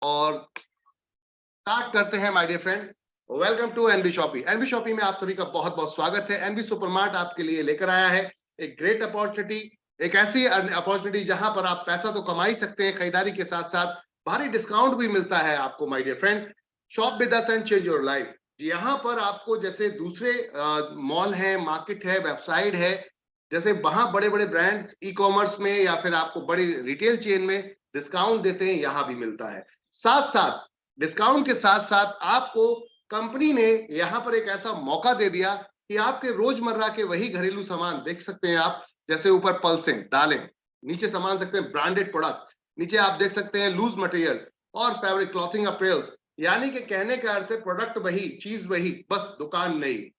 और स्टार्ट करते हैं my dear friend. Welcome to NB shoppy. NB shoppy में आप सभी का बहुत बहुत स्वागत है। एनबी सुपरमार्ट आपके लिए लेकर आया है एक ग्रेट अपॉर्चुनिटी, एक ऐसी अपॉर्चुनिटी जहां पर आप पैसा तो कमा ही सकते हैं, खरीदारी के साथ साथ भारी डिस्काउंट भी मिलता है आपको my dear friend. Shop with us and change your life. यहाँ पर आपको जैसे दूसरे मॉल है, मार्केट है, वेबसाइट है, जैसे वहां बड़े बड़े ब्रांड ई कॉमर्स में या फिर आपको बड़ी रिटेल चेन में डिस्काउंट देते हैं, यहाँ भी मिलता है। साथ साथ डिस्काउंट के साथ साथ आपको कंपनी ने यहां पर एक ऐसा मौका दे दिया कि आपके रोजमर्रा के वही घरेलू सामान देख सकते हैं आप, जैसे ऊपर पल्सें, दालें, नीचे सामान सकते हैं ब्रांडेड प्रोडक्ट, नीचे आप देख सकते हैं लूज मटेरियल और फैब्रिक क्लॉथिंग अपरेल्स। यानी कि कहने का अर्थ है प्रोडक्ट वही, चीज वही, बस दुकान नई।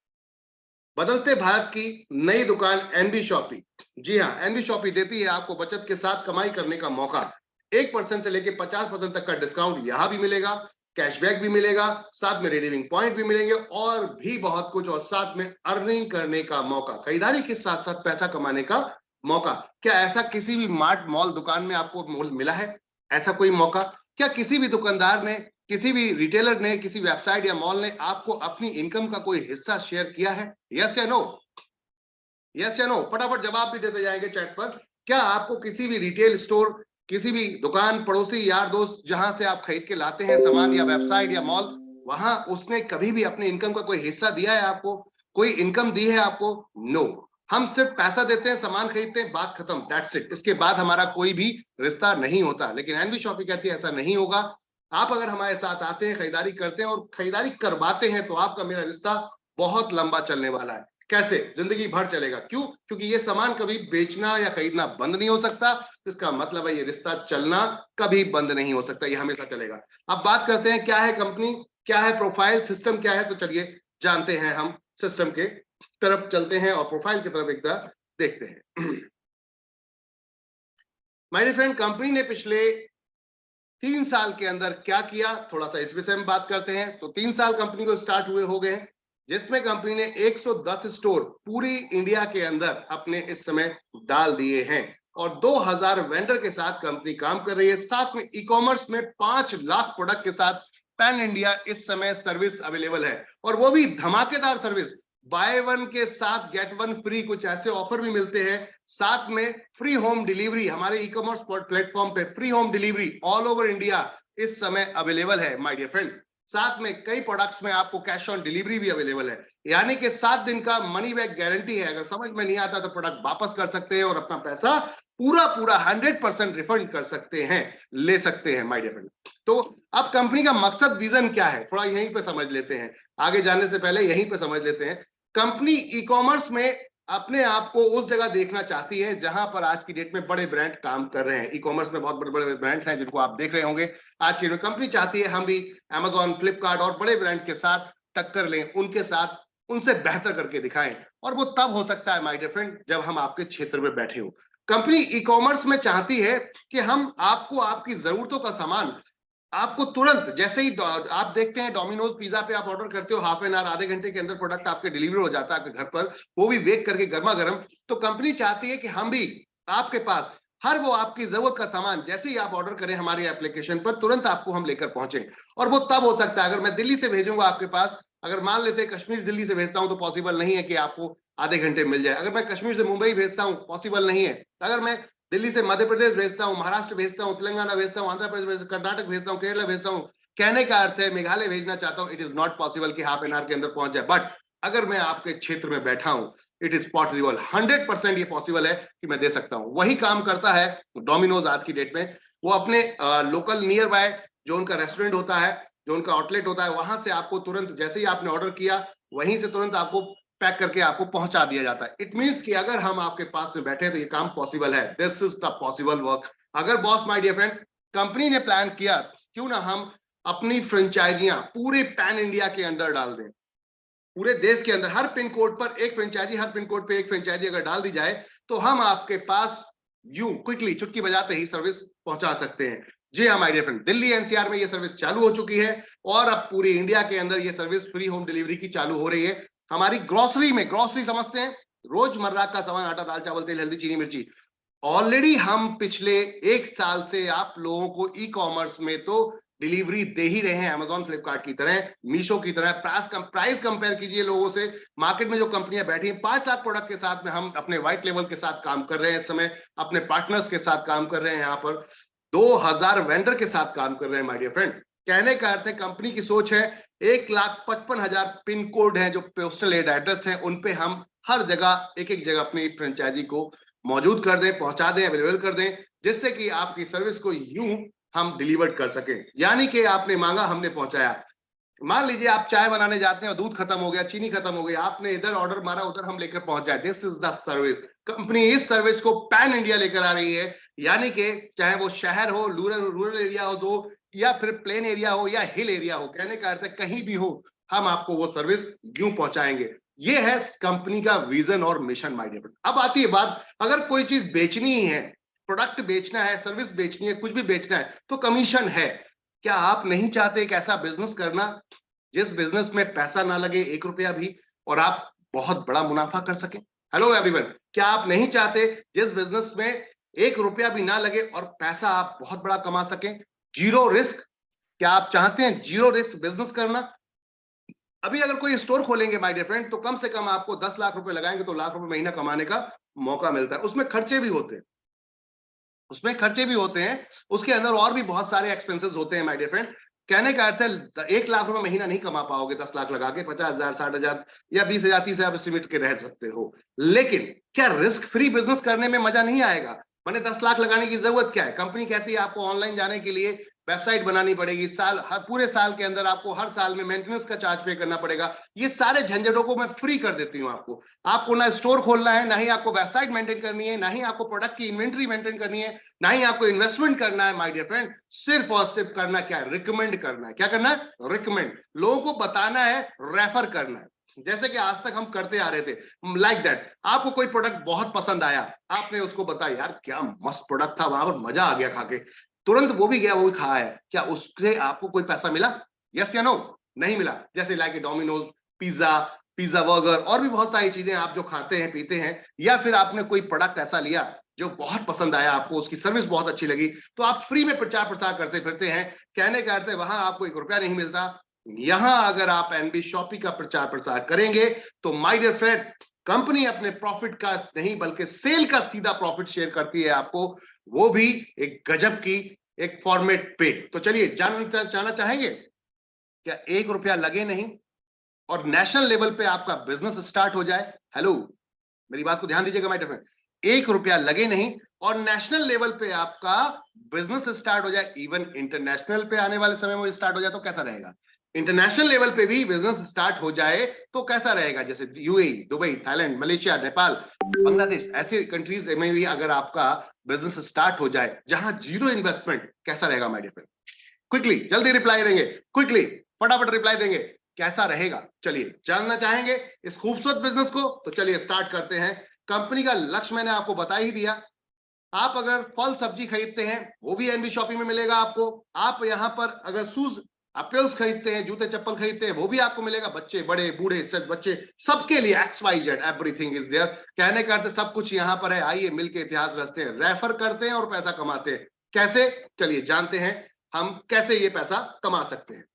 बदलते भारत की नई दुकान एनबी शॉपी। जी हाँ, एनबी शॉपी देती है आपको बचत के साथ कमाई करने का मौका। 1% से लेकर 50% तक का डिस्काउंट यहां भी मिलेगा, कैशबैक भी मिलेगा, साथ में रिडीमिंग पॉइंट भी मिलेंगे और भी बहुत कुछ, और साथ में अर्निंग करने का मौका, खरीदारी के साथ साथ पैसा कमाने का मौका। क्या ऐसा किसी भी मार्ट मॉल दुकान में आपको मिला है? ऐसा कोई मौका क्या किसी भी दुकानदार ने, किसी भी रिटेलर ने, किसी वेबसाइट या मॉल ने आपको अपनी इनकम का कोई हिस्सा शेयर किया है? यस या नो? यस या नो? फटाफट जवाब भी देते जाएंगे चैट पर। क्या आपको किसी भी रिटेल स्टोर, किसी भी दुकान, पड़ोसी, यार दोस्त जहां से आप खरीद के लाते हैं सामान, या वेबसाइट या मॉल, वहां उसने कभी भी अपने इनकम का कोई हिस्सा दिया है आपको? कोई इनकम दी है आपको? नो। हम सिर्फ पैसा देते हैं, सामान खरीदते हैं, बात खत्म, दैट्स इट। इसके बाद हमारा कोई भी रिश्ता नहीं होता। लेकिन एनबी शॉपी कहती है ऐसा नहीं होगा। आप अगर हमारे साथ आते हैं, खरीदारी करते हैं और खरीदारी करवाते हैं, तो आपका मेरा रिश्ता बहुत लंबा चलने वाला है। कैसे? जिंदगी भर चलेगा। क्यों? क्योंकि ये सामान कभी बेचना या खरीदना बंद नहीं हो सकता। इसका मतलब है ये रिश्ता चलना कभी बंद नहीं हो सकता, ये हमेशा चलेगा। अब बात करते हैं क्या है कंपनी, क्या है प्रोफाइल, सिस्टम क्या है। तो चलिए जानते हैं, हम सिस्टम के तरफ चलते हैं और प्रोफाइल की तरफ एक तरह देखते हैं। माय डियर फ्रेंड, कंपनी ने पिछले 3 साल के अंदर क्या किया, थोड़ा सा इस विषय में बात करते हैं। तो 3 साल कंपनी को स्टार्ट हुए हो गए हैं, जिसमें कंपनी ने 110 स्टोर पूरी इंडिया के अंदर अपने इस समय डाल दिए हैं और 2000 वेंडर के साथ कंपनी काम कर रही है। साथ में ई कॉमर्स में 5 लाख प्रोडक्ट के साथ पैन इंडिया इस समय सर्विस अवेलेबल है, और वो भी धमाकेदार सर्विस। बाय वन के साथ गेट वन फ्री, कुछ ऐसे ऑफर भी मिलते हैं। साथ में फ्री होम डिलीवरी, हमारे ई कॉमर्स प्लेटफॉर्म पे free home delivery all over India इस समय अवेलेबल है माय डियर फ्रेंड। साथ में कई प्रोडक्ट्स में आपको कैश ऑन डिलीवरी भी अवेलेबल है, यानी कि 7 दिन का मनी बैक गारंटी है। अगर समझ में नहीं आता तो प्रोडक्ट वापस कर सकते हैं और अपना पैसा पूरा पूरा 100% रिफंड कर सकते हैं, ले सकते हैं माय डियर फ्रेंड। तो अब कंपनी का मकसद, विजन क्या है, थोड़ा यहीं पे समझ लेते हैं। आगे जाने से पहले यहीं पे समझ लेते हैं। कंपनी ई कॉमर्स में अपने आप को उस जगह देखना चाहती है जहां पर आज की डेट में बड़े ब्रांड काम कर रहे हैं। ई कॉमर्स में बहुत बड़े बड़े ब्रांड्स हैं जिनको आप देख रहे होंगे आज की डेट में। कंपनी चाहती है हम भी Amazon, फ्लिपकार्ट और बड़े ब्रांड के साथ टक्कर लें, उनके साथ, उनसे बेहतर करके दिखाएं। और वो तब हो सकता है माय डियर फ्रेंड जब हम आपके क्षेत्र में बैठे हो। कंपनी ई कॉमर्स में चाहती है कि हम आपको आपकी जरूरतों का सामान आपको तुरंत, जैसे ही आप देखते हैं डोमिनोज पिज्जा पे आप ऑर्डर करते हो, हाफ एन आवर, आधे घंटे के अंदर प्रोडक्ट आपके डिलीवर हो जाता है आपके घर पर, वो भी बेक करके गर्मा गर्म। तो कंपनी चाहती है कि हम भी आपके पास हर वो आपकी जरूरत का सामान जैसे ही आप ऑर्डर करें हमारी एप्लीकेशन पर, तुरंत आपको हम लेकर पहुंचे। और वो तब हो सकता है अगर मैं दिल्ली से भेजूंगा आपके पास। अगर मान लेते हैं कश्मीर दिल्ली से भेजता हूं तो पॉसिबल नहीं है कि आपको आधे घंटे मिल जाए। अगर मैं कश्मीर से मुंबई भेजता हूं, पॉसिबल नहीं है। अगर मैं दिल्ली से मध्य प्रदेश भेजता हूं, महाराष्ट्र भेजता हूं, तेलंगाना भेजता हूं, आंध्र प्रदेश, कर्नाटक भेजता हूं, केरला भेजता हूं, कहने का अर्थ है मेघालय भेजना चाहता हूं, इट इज नॉट पॉसिबल कि हाफ एन आवर के अंदर पहुंच जाए। बट अगर मैं आपके क्षेत्र में बैठा हूं, इट इज पॉसिबल, 100% ये पॉसिबल है कि मैं दे सकता हूं। वही काम करता है डोमिनोज आज की डेट में। वो अपने लोकल नियर बाय जो उनका रेस्टोरेंट होता है, जो उनका आउटलेट होता है, वहां से आपको तुरंत जैसे ही आपने ऑर्डर किया वहीं से तुरंत आपको पैक करके आपको पहुंचा दिया जाता है। इट मींस कि अगर हम आपके पास में बैठे तो ये काम पॉसिबल है। This is the possible work. अगर boss my dear friend company ने प्लान किया, क्यों ना हम अपनी फ्रेंचाइजियां पूरे पैन इंडिया के अंदर डाल दें। पूरे देश के अंदर हर पिन कोड पर एक फ्रेंचाइजी, हर पिन कोड पे एक फ्रेंचाइजी अगर डाल दी जाए तो हम आपके पास यूं क्विकली चुटकी बजाते ही सर्विस पहुंचा सकते हैं। जी हाँ my dear friend, Delhi NCR में ये सर्विस चालू हो चुकी है और अब पूरी इंडिया के अंदर ये सर्विस फ्री होम डिलीवरी की चालू हो रही है। हमारी ग्रोसरी में, ग्रोसरी समझते हैं, रोजमर्रा का सामान, आटा, दाल, चावल, तेल, हल्दी, चीनी, मिर्ची। ऑलरेडी हम पिछले 1 साल से आप लोगों को ई कॉमर्स में तो डिलीवरी दे ही रहे हैं, अमेजॉन फ्लिपकार्ट की तरह, मीशो की तरह। प्राइस कंपेयर कीजिए लोगों से, मार्केट में जो कंपनियां बैठी हैं 5 लाख प्रोडक्ट के साथ में, हम अपने व्हाइट लेवल के साथ काम कर रहे हैं इस समय, अपने पार्टनर्स के साथ काम कर रहे हैं, यहाँ पर 2000 वेंडर के साथ काम कर रहे हैं माय डियर फ्रेंड। कहने का अर्थ है कंपनी की सोच है 1,55,000 पिन कोड है जो पोस्टल एड्रेस है, उन पे हम हर जगह एक एक जगह अपनी फ्रेंचाइजी को मौजूद कर दें, पहुंचा दें, अवेलेबल कर दें, जिससे कि आपकी सर्विस को यूं हम डिलीवर कर सकें। यानी कि आपने मांगा, हमने पहुंचाया। मान लीजिए आप चाय बनाने जाते हैं और दूध खत्म हो गया, चीनी खत्म हो गई, आपने इधर ऑर्डर मारा, उधर हम लेकर पहुंच जाए। This is the service. Company इस सर्विस को पैन इंडिया लेकर आ रही है, यानी कि चाहे वो शहर हो, रूरल एरिया हो, या फिर प्लेन एरिया हो, या हिल एरिया हो, कहने का अर्थ है कहीं भी हो, हम आपको वो सर्विस यूं पहुंचाएंगे। ये है कंपनी का विजन और मिशन माय डियर फ्रेंड। अब आती है बात, अगर कोई चीज बेचनी ही है, प्रोडक्ट बेचना है, सर्विस बेचनी है, कुछ भी बेचना है, तो कमीशन है। क्या आप नहीं चाहते एक ऐसा बिजनेस करना जिस बिजनेस में पैसा ना लगे 1 रुपया भी, और आप बहुत बड़ा मुनाफा कर सकें? हेलो एवरीवन, क्या आप नहीं चाहते जिस बिजनेस में 1 रुपया भी ना लगे और पैसा आप बहुत बड़ा कमा सकें, जीरो रिस्क? क्या आप चाहते हैं जीरो रिस्क बिजनेस करना? अभी अगर कोई स्टोर खोलेंगे माय डियर फ्रेंड, तो कम से कम आपको 10 लाख रुपए लगाएंगे तो लाख रुपए महीना कमाने का मौका मिलता है। उसमें खर्चे भी होते हैं, उसके अंदर और भी बहुत सारे एक्सपेंसेस होते हैं माय डियर फ्रेंड। कहने का अर्थ है 1 लाख रुपए महीना नहीं कमा पाओगे 10 लाख लगा के, 50,000, 60,000 या 20,000, 30,000 एस्टिमेट के रह सकते हो। लेकिन क्या रिस्क फ्री बिजनेस करने में मजा नहीं आएगा? मैंने 10 लाख लगाने की जरूरत क्या है? कंपनी कहती है आपको ऑनलाइन जाने के लिए वेबसाइट बनानी पड़ेगी, पूरे साल के अंदर आपको हर साल में मेंटेनेंस का चार्ज पे करना पड़ेगा। ये सारे झंझटों को मैं फ्री कर देती हूँ आपको ना स्टोर खोलना है, ना ही आपको वेबसाइट मेंटेन करनी है, ना ही आपको प्रोडक्ट की इन्वेंट्री मेंटेन करनी है, ना ही आपको इन्वेस्टमेंट करना है माय डियर फ्रेंड। सिर्फ और सिर्फ करना क्या है? रिकमेंड करना है। क्या करना है? रिकमेंड। लोगों को बताना है, रेफर करना है, जैसे कि आज तक हम करते आ रहे थे। लाइक दैट, आपको कोई प्रोडक्ट बहुत पसंद आया, आपने उसको बताया यार क्या मस्त प्रोडक्ट था, वहां पर मजा आ गया खा के, तुरंत वो भी गया, वो भी खाया है, क्या उससे आपको कोई पैसा मिला? यस या नो? नहीं मिला। जैसे लाइक डोमिनोज, पिज्जा बर्गर और भी बहुत सारी चीजें आप जो खाते हैं पीते हैं, या फिर आपने कोई प्रोडक्ट ऐसा लिया जो बहुत पसंद आया आपको, उसकी सर्विस बहुत अच्छी लगी, तो आप फ्री में प्रचार प्रसार करते फिरते हैं। कहने का अर्थ है वहां आपको 1 रुपया नहीं मिलता। यहां अगर आप एनबी शॉपी का प्रचार प्रसार करेंगे तो माय डियर फ्रेंड, कंपनी अपने प्रॉफिट का नहीं बल्कि सेल का सीधा प्रॉफिट शेयर करती है आपको, वो भी एक गजब की एक फॉर्मेट पे। तो चलिए जानना चाहेंगे क्या 1 रुपया लगे नहीं और नेशनल लेवल पे आपका बिजनेस स्टार्ट हो जाए? हेलो, मेरी बात को ध्यान दीजिएगा माय डियर फ्रेंड, 1 रुपया लगे नहीं और नेशनल लेवल पे आपका बिजनेस स्टार्ट हो जाए, इवन इंटरनेशनल पे आने वाले समय में स्टार्ट हो जाए तो कैसा रहेगा? इंटरनेशनल लेवल पे भी बिजनेस स्टार्ट हो जाए तो कैसा रहेगा? जैसे UAE, Dubai, Thailand, Malaysia, Nepal, Bangladesh, ऐसे कंट्रीज में भी अगर आपका बिजनेस स्टार्ट हो जाए जहां जीरो इन्वेस्टमेंट, कैसा रहेगा माय डियर फ्रेंड? क्विकली, जल्दी रिप्लाई देंगे, क्विकली फटाफट रिप्लाई देंगे, कैसा रहेगा? चलिए जानना चाहेंगे इस खूबसूरत बिजनेस को, तो चलिए स्टार्ट करते हैं। कंपनी का लक्ष्य मैंने आपको बता ही दिया। आप अगर फल सब्जी खरीदते हैं वो भी एनबी शॉपिंग में मिलेगा आपको। आप यहां पर अगर शूज अपल्स खरीदते हैं, जूते चप्पल खरीदते हैं, वो भी आपको मिलेगा। बच्चे, बड़े, बूढ़े, सब बच्चे, सबके लिए XYZ एवरीथिंग इज देयर। कहने का अर्थ सब कुछ यहां पर है। आइए मिलके इतिहास रचते हैं, रेफर करते हैं और पैसा कमाते हैं। कैसे? चलिए जानते हैं हम कैसे ये पैसा कमा सकते हैं।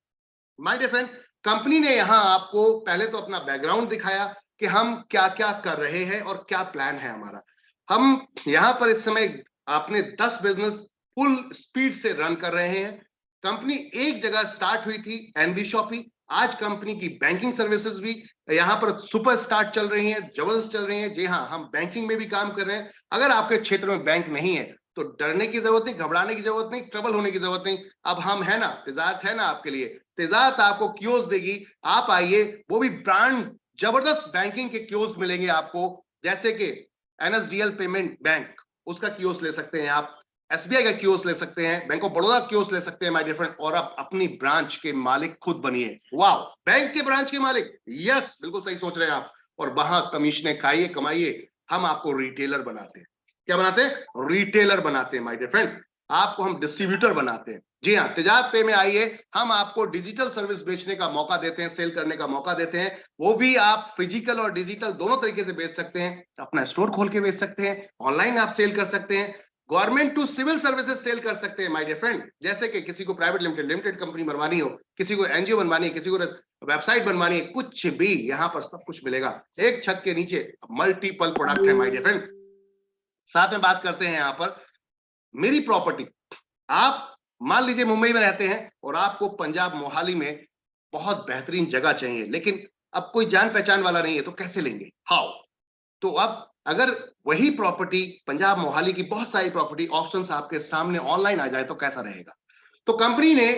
माय डियर फ्रेंड, कंपनी ने यहां आपको पहले तो अपना बैकग्राउंड दिखाया कि हम क्या क्या कर रहे हैं और क्या प्लान है हमारा। हम यहां पर इस समय आपने 10 बिजनेस फुल स्पीड से रन कर रहे हैं। कंपनी एक जगह स्टार्ट हुई थी, एनबी शॉपी। आज कंपनी की बैंकिंग सर्विसेज भी यहां पर सुपर स्टार्ट चल रही हैं, जबरदस्त चल रही हैं। जी हाँ, हम बैंकिंग में भी काम कर रहे हैं। अगर आपके क्षेत्र में बैंक नहीं है तो डरने की जरूरत नहीं, घबराने की जरूरत नहीं, ट्रबल होने की जरूरत नहीं। अब हम है ना, तिजारत है ना आपके लिए। तिजारत आपको कियोस्क देगी, आप आइए, वो भी ब्रांड जबरदस्त बैंकिंग के कियोस्क मिलेंगे आपको, जैसे कि एनएसडीएल पेमेंट बैंक, उसका कियोस्क ले सकते हैं आप, एसबीआई का कियोस्क ले सकते हैं, बैंक ऑफ बड़ौदा कियोस्क ले सकते हैं माय डियर फ्रेंड, और आप अपनी ब्रांच के मालिक खुद बनिए। वाह, बैंक के ब्रांच के मालिक, यस बिल्कुल सही सोच रहे हैं आप। और वहां कमीशने खाइए, कमाइए। हम आपको रिटेलर बनाते हैं। क्या बनाते हैं? रिटेलर बनाते हैं माय डियर फ्रेंड। आपको हम डिस्ट्रीब्यूटर बनाते हैं। जी हाँ, तिजारत पे में आइए, हम आपको डिजिटल सर्विस बेचने का मौका देते हैं, सेल करने का मौका देते हैं। वो भी आप फिजिकल और डिजिटल दोनों तरीके से बेच सकते हैं। अपना स्टोर खोल के बेच सकते हैं, ऑनलाइन आप सेल कर सकते हैं। Government to civil services sale कर सकते हैं माय डियर फ्रेंड, जैसे कि किसी को प्राइवेट लिमिटेड कंपनी बनवानी हो, किसी को एनजीओ बनवानी है, किसी को वेबसाइट बनवानी है, कुछ भी यहां पर सब कुछ मिलेगा एक छत के नीचे। मल्टीपल प्रोडक्ट है माय डियर फ्रेंड। साथ में बात करते हैं यहां पर मेरी प्रॉपर्टी। आप मान लीजिए मुंबई में रहते हैं और आपको पंजाब मोहाली में बहुत बेहतरीन जगह चाहिए, लेकिन अब कोई जान पहचान वाला नहीं है, तो कैसे लेंगे? हाउ? तो अब अगर वही प्रॉपर्टी पंजाब मोहाली की बहुत सारी प्रॉपर्टी ऑप्शंस आपके सामने ऑनलाइन आ जाए तो कैसा रहेगा? तो कंपनी ने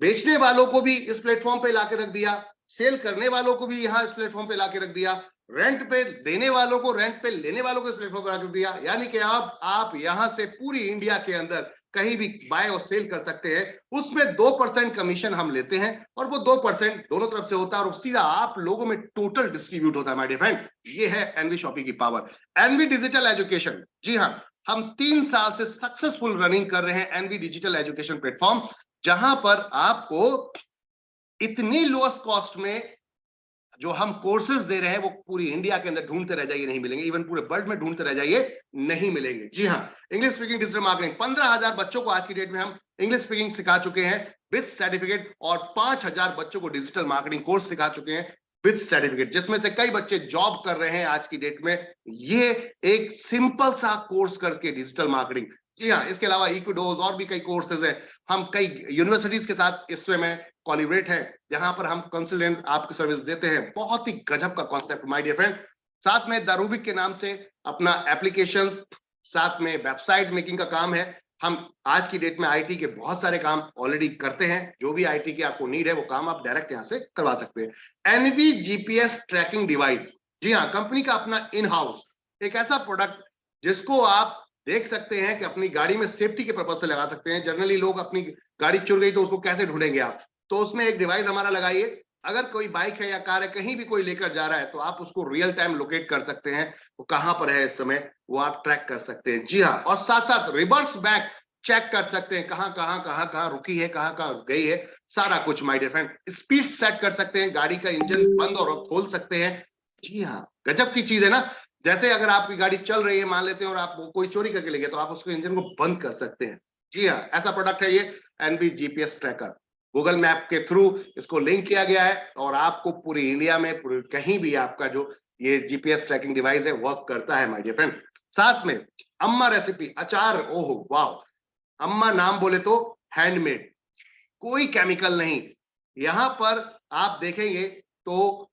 बेचने वालों को भी इस प्लेटफॉर्म पे लाके रख दिया, सेल करने वालों को भी यहां इस प्लेटफॉर्म पे लाके रख दिया, रेंट पे देने वालों को, रेंट पे लेने वालों को इस प्लेटफॉर्म पे रख दिया। यानी कि अब आप यहां से पूरी इंडिया के अंदर कहीं भी बाय और सेल कर सकते हैं। उसमें 2% कमीशन हम लेते हैं और वो 2% दोनों तरफ से होता है और सीधा आप लोगों में टोटल डिस्ट्रीब्यूट होता है माय डियर फ्रेंड। ये है एनवी शॉपी की पावर। एनवी डिजिटल एजुकेशन, जी हाँ, हम 3 साल से सक्सेसफुल रनिंग कर रहे हैं एनवी डिजिटल एजुकेशन प्लेटफॉर्म, जहां पर आपको इतनी लोएस्ट कॉस्ट में जो हम कोर्सेज दे रहे हैं वो पूरी इंडिया के अंदर ढूंढते रह जाइए, नहीं मिलेंगे। इवन पूरे वर्ल्ड में ढूंढते रह जाइए, नहीं मिलेंगे। जी हाँ, इंग्लिश स्पीकिंग डिजिटल मार्केटिंग, 15,000 बच्चों को आज की डेट में हम इंग्लिश स्पीकिंग सिखा चुके हैं विद सर्टिफिकेट, और 5,000 बच्चों को डिजिटल मार्केटिंग कोर्स सिखा चुके हैं विद सर्टिफिकेट, जिसमें से कई बच्चे जॉब कर रहे हैं आज की डेट में। ये एक सिंपल सा कोर्स करके डिजिटल मार्केटिंग। जी हाँ, इसके अलावा इक्विडोज और भी कई कोर्सेज हैं। हम कई यूनिवर्सिटीज के साथ इस समय कोलैबोरेट है, जहां पर हम कंसल्टेंट आपकी सर्विस देते हैं। बहुत ही गजब का कॉन्सेप्ट माय डियर फ्रेंड। साथ में दारूबिक के नाम से अपना एप्लीकेशंस, साथ में वेबसाइट मेकिंग का काम है। हम आज की डेट में आईटी के बहुत सारे काम ऑलरेडी करते हैं। जो भी आईटी की आपको नीड है वो काम आप डायरेक्ट यहां से करवा सकते हैं। एनवी जीपीएस ट्रैकिंग डिवाइस, जी हाँ, कंपनी का अपना इन हाउस एक ऐसा प्रोडक्ट जिसको आप देख सकते हैं कि अपनी गाड़ी में सेफ्टी के पर्पज से लगा सकते हैं। जनरली लोग अपनी गाड़ी चुर गई तो उसको कैसे ढूंढेंगे आप? तो उसमें एक डिवाइस हमारा लगाइए, अगर कोई बाइक है या कार है, कहीं भी कोई लेकर जा रहा है तो आप उसको रियल टाइम लोकेट कर सकते हैं, वो कहां पर है इस समय, वो आप ट्रैक कर सकते हैं। जी हाँ, और साथ साथ रिवर्स बैक चेक कर सकते हैं, कहां कहां कहां कहां रुकी है, कहां कहां गई है, सारा कुछ my dear friend. Speed set कर सकते हैं, गाड़ी का इंजन बंद और खोल सकते हैं। जी हाँ, गजब की चीज है ना। जैसे अगर आपकी गाड़ी चल रही है मान लेते हैं और आप कोई चोरी करके ले गया तो आप उसके इंजन को बंद कर सकते हैं। जी हाँ, ऐसा प्रोडक्ट है ये NV GPS tracker. Google map के थ्रू इसको लिंक किया गया है और आपको पूरी इंडिया में कहीं भी आपका जो ये जीपीएस ट्रैकिंग डिवाइस है वर्क करता है माय डियर फ्रेंड। साथ में अम्मा रेसिपी अचार, ओहो वाओ, अम्मा नाम बोले तो हैंडमेड, कोई केमिकल नहीं। यहां पर आप देखेंगे तो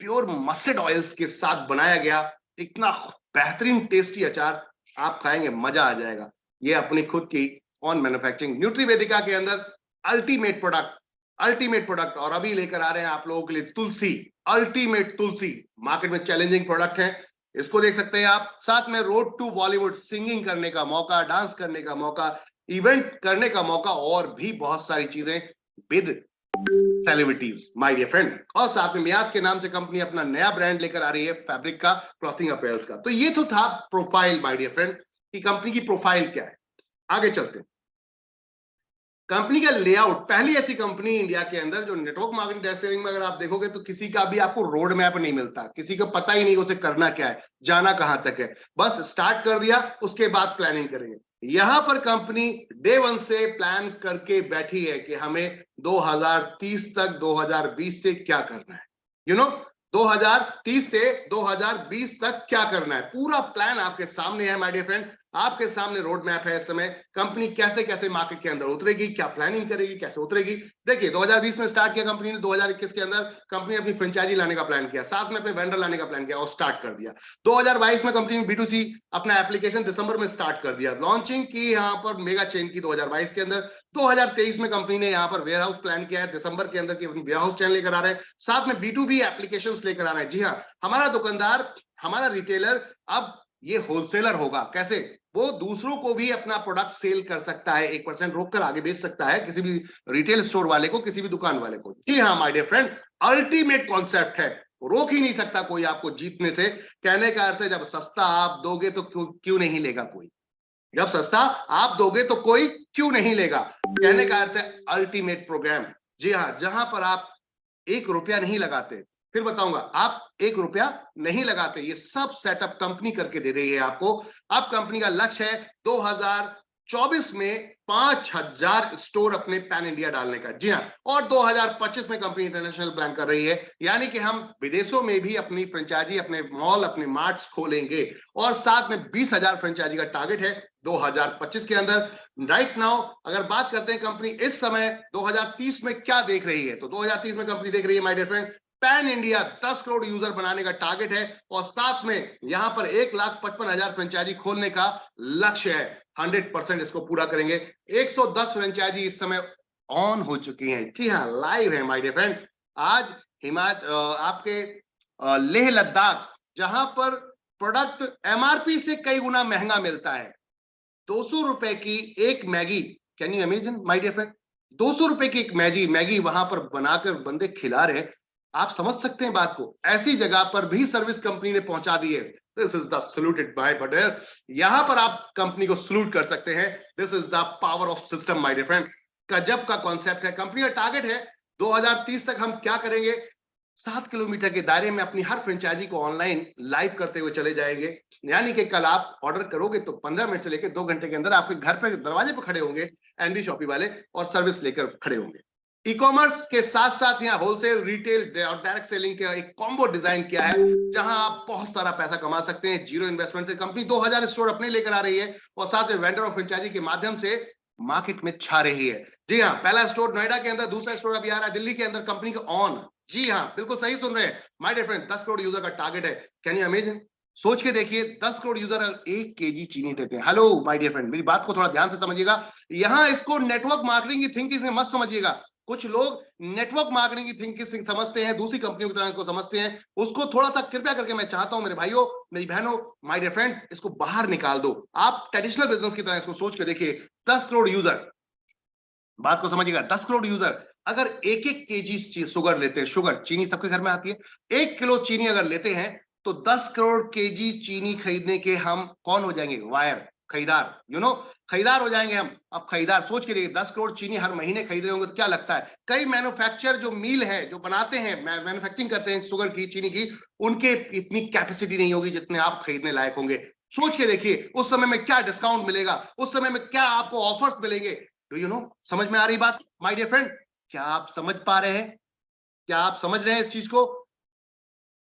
प्योर मस्टर्ड ऑयल्स के साथ बनाया गया इतना बेहतरीन टेस्टी अचार, आप खाएंगे मजा आ जाएगा। ये अपनी खुद की ऑन मैन्युफैक्चरिंग न्यूट्रीवेदिका के अंदर अल्टीमेट प्रोडक्ट, और अभी लेकर आ रहे हैं आप लोगों के लिए तुलसी, अल्टीमेट तुलसी। मार्केट में चैलेंजिंग प्रोडक्ट है, इसको देख सकते हैं आप। साथ में रोड टू बॉलीवुड, सिंगिंग करने का मौका, डांस करने का मौका, इवेंट करने का मौका, और भी बहुत सारी चीजें with celebrities my dear friend. और साथ में मियाज के नाम से कंपनी अपना नया ब्रांड लेकर आ रही है फैब्रिक का, क्लॉथिंग अपीयर्स का। तो ये तो था प्रोफाइल माय डियर फ्रेंड कि कंपनी की प्रोफाइल क्या है। आगे चलते हैं, कंपनी का लेआउट। पहली ऐसी कंपनी इंडिया के अंदर जो नेटवर्क मार्केटिंग डायरेक्ट सेलिंग में अगर आप देखोगे तो किसी का भी आपको रोड मैप नहीं मिलता, किसी को पता ही नहीं उसे करना क्या है, जाना कहां तक है, बस स्टार्ट कर दिया उसके बाद प्लानिंग करेंगे। यहां पर कंपनी डे 1 से प्लान करके बैठी है कि हमें 2030 तक 2020 से क्या करना है, 2030 से 2020 तक क्या करना है, पूरा प्लान आपके सामने है माय डियर फ्रेंड। आपके सामने रोड मैप है इस समय, कंपनी कैसे कैसे मार्केट के अंदर उतरेगी, क्या प्लानिंग करेगी, कैसे उतरेगी। देखिए 2020 में स्टार्ट किया कंपनी ने, 2021 के अंदर कंपनी अपनी फ्रेंचाइजी लाने का प्लान किया, साथ में अपने वेंडर लाने का प्लान किया और स्टार्ट कर दिया। 2022 में कंपनी ने B2C अपना एप्लीकेशन दिसंबर में स्टार्ट कर दिया, लॉन्चिंग की यहाँ पर मेगा चेन की 2022 के अंदर। 2023 में कंपनी ने यहाँ पर वेयर हाउस प्लान किया है, दिसंबर के अंदर की वेयर हाउस चैन लेकर आ रहे हैं, साथ में B2B एप्लीकेशन लेकर आ रहे हैं। जी हाँ, हमारा दुकानदार, हमारा रिटेलर अब ये होलसेलर होगा। कैसे? वो दूसरों को भी अपना प्रोडक्ट सेल कर सकता है, 1% रोक कर आगे बेच सकता है किसी भी रिटेल स्टोर वाले को, किसी भी दुकान वाले को। जी हाँ my dear friend, ultimate concept है, रोक ही नहीं सकता कोई आपको जीतने से। कहने का अर्थ है जब सस्ता आप दोगे तो क्यों नहीं लेगा कोई, जब सस्ता आप दोगे तो कोई क्यों नहीं लेगा। कहने का अर्थ है अल्टीमेट प्रोग्राम। जी हाँ, जहां पर आप 1 रुपया नहीं लगाते, फिर बताऊंगा। आप 1 रुपया नहीं लगाते, ये सब सेटअप कंपनी करके दे रही है आपको। अब कंपनी का लक्ष्य है 2024 में 5000 स्टोर अपने पैन इंडिया डालने का। जी हाँ, और 2025 में कंपनी इंटरनेशनल प्लान कर रही है, यानी कि हम विदेशों में भी अपनी फ्रेंचाइजी, अपने मॉल, अपने मार्ट्स खोलेंगे। और साथ में 20,000 फ्रेंचाइजी का टारगेट है 2025 के अंदर। राइट नाउ अगर बात करते हैं कंपनी इस समय 2030 में क्या देख रही है, तो 2030 में कंपनी देख रही है my dear friend, pan India 10 crore user बनाने का टारगेट है, और साथ में यहां पर 1,55,000 फ्रेंचाइजी खोलने का लक्ष्य है। 100% इसको पूरा करेंगे। 110 फ्रेंचाइजी इस समय ऑन हो चुकी हैं। जी हाँ, लाइव है माय डियर फ्रेंड। आज आपके लेह लद्दाख, जहां पर प्रोडक्ट एमआरपी से कई गुना महंगा मिलता है, 200 रुपए की एक Maggi, can you imagine my dear friend, 200 रुपए की एक मैगी वहां पर बनाकर बंदे खिला रहे हैं। आप समझ सकते हैं बात को, ऐसी जगह पर भी सर्विस कंपनी ने पहुंचा दी है। This is the saluted by butter. यहां पर आप कंपनी को सल्यूट कर सकते हैं। This is the power of system my dear friends. गजब का कॉन्सेप्ट है। कंपनी का टारगेट है 2030 तक हम क्या करेंगे, 7 किलोमीटर के दायरे में अपनी हर फ्रेंचाइजी को ऑनलाइन लाइव करते हुए चले जाएंगे। यानी कि कल आप ऑर्डर करोगे तो 15 मिनट से लेकर 2 घंटे के अंदर आपके घर पे दरवाजे पे खड़े होंगे एनबी शॉपी वाले, और सर्विस लेकर खड़े होंगे। ई कॉमर्स के साथ साथ यहाँ होलसेल, रिटेल और डायरेक्ट सेलिंग का एक कॉम्बो डिजाइन किया है, जहां आप बहुत सारा पैसा कमा सकते हैं जीरो इन्वेस्टमेंट से। कंपनी 2000 स्टोर अपने लेकर आ रही है, और साथ में वेंडर और फ्रेंचाइजी के माध्यम से मार्केट में छा रही है। जी हाँ, पहला स्टोर नोएडा के अंदर, दूसरा स्टोर अभी आ रहा है दिल्ली के अंदर, कंपनी का ऑन। जी हाँ, बिल्कुल सही सुन रहे हैं my dear friend, 10 crore user का टारगेट है। कैन यू इमेजिन, सोच के देखिए, 10 करोड़ यूजर 1 केजी चीनी देते हैं। हेलो माय डियर फ्रेंड, मेरी बात को थोड़ा ध्यान से समझिएगा। यहां इसको नेटवर्क मार्केटिंग की थिंकिंग से मत समझिएगा। कुछ लोग नेटवर्क मार्केटिंग की थिंकिंग समझते हैं, दूसरी कंपनियों की तरह इसको समझते हैं। उसको थोड़ा सा कृपया करके मैं चाहता हूं मेरे भाइयों, मेरी बहनों, माय डियर फ्रेंड्स, इसको बाहर निकाल दो। आप ट्रेडिशनल बिजनेस की तरह इसको सोच के देखिए। 10 करोड़ यूजर, बात को समझिएगा, 10 करोड़ यूजर अगर 1-1 केजी शुगर लेते हैं, शुगर चीनी सबके घर में आती है, 1 किलो चीनी अगर लेते हैं तो 10 करोड़ केजी चीनी खरीदने के हम कौन हो जाएंगे, वायर खरीदार, खरीदार हो जाएंगे हम। अब खरीदार सोच के देखिए, 10 करोड़ चीनी हर महीने खरीद रहे होंगे तो क्या लगता है, कई मैन्युफैक्चर जो मिल है, जो बनाते हैं, मैन्युफैक्चरिंग करते हैं शुगर की, चीनी की, उनके इतनी कैपेसिटी नहीं होगी जितने आप खरीदने लायक होंगे। सोच के देखिए उस समय में क्या डिस्काउंट मिलेगा, उस समय में क्या आपको ऑफर्स मिलेंगे। डू यू नो, समझ में आ रही बात माय डियर फ्रेंड? क्या आप समझ पा रहे हैं, क्या आप समझ रहे हैं इस चीज को,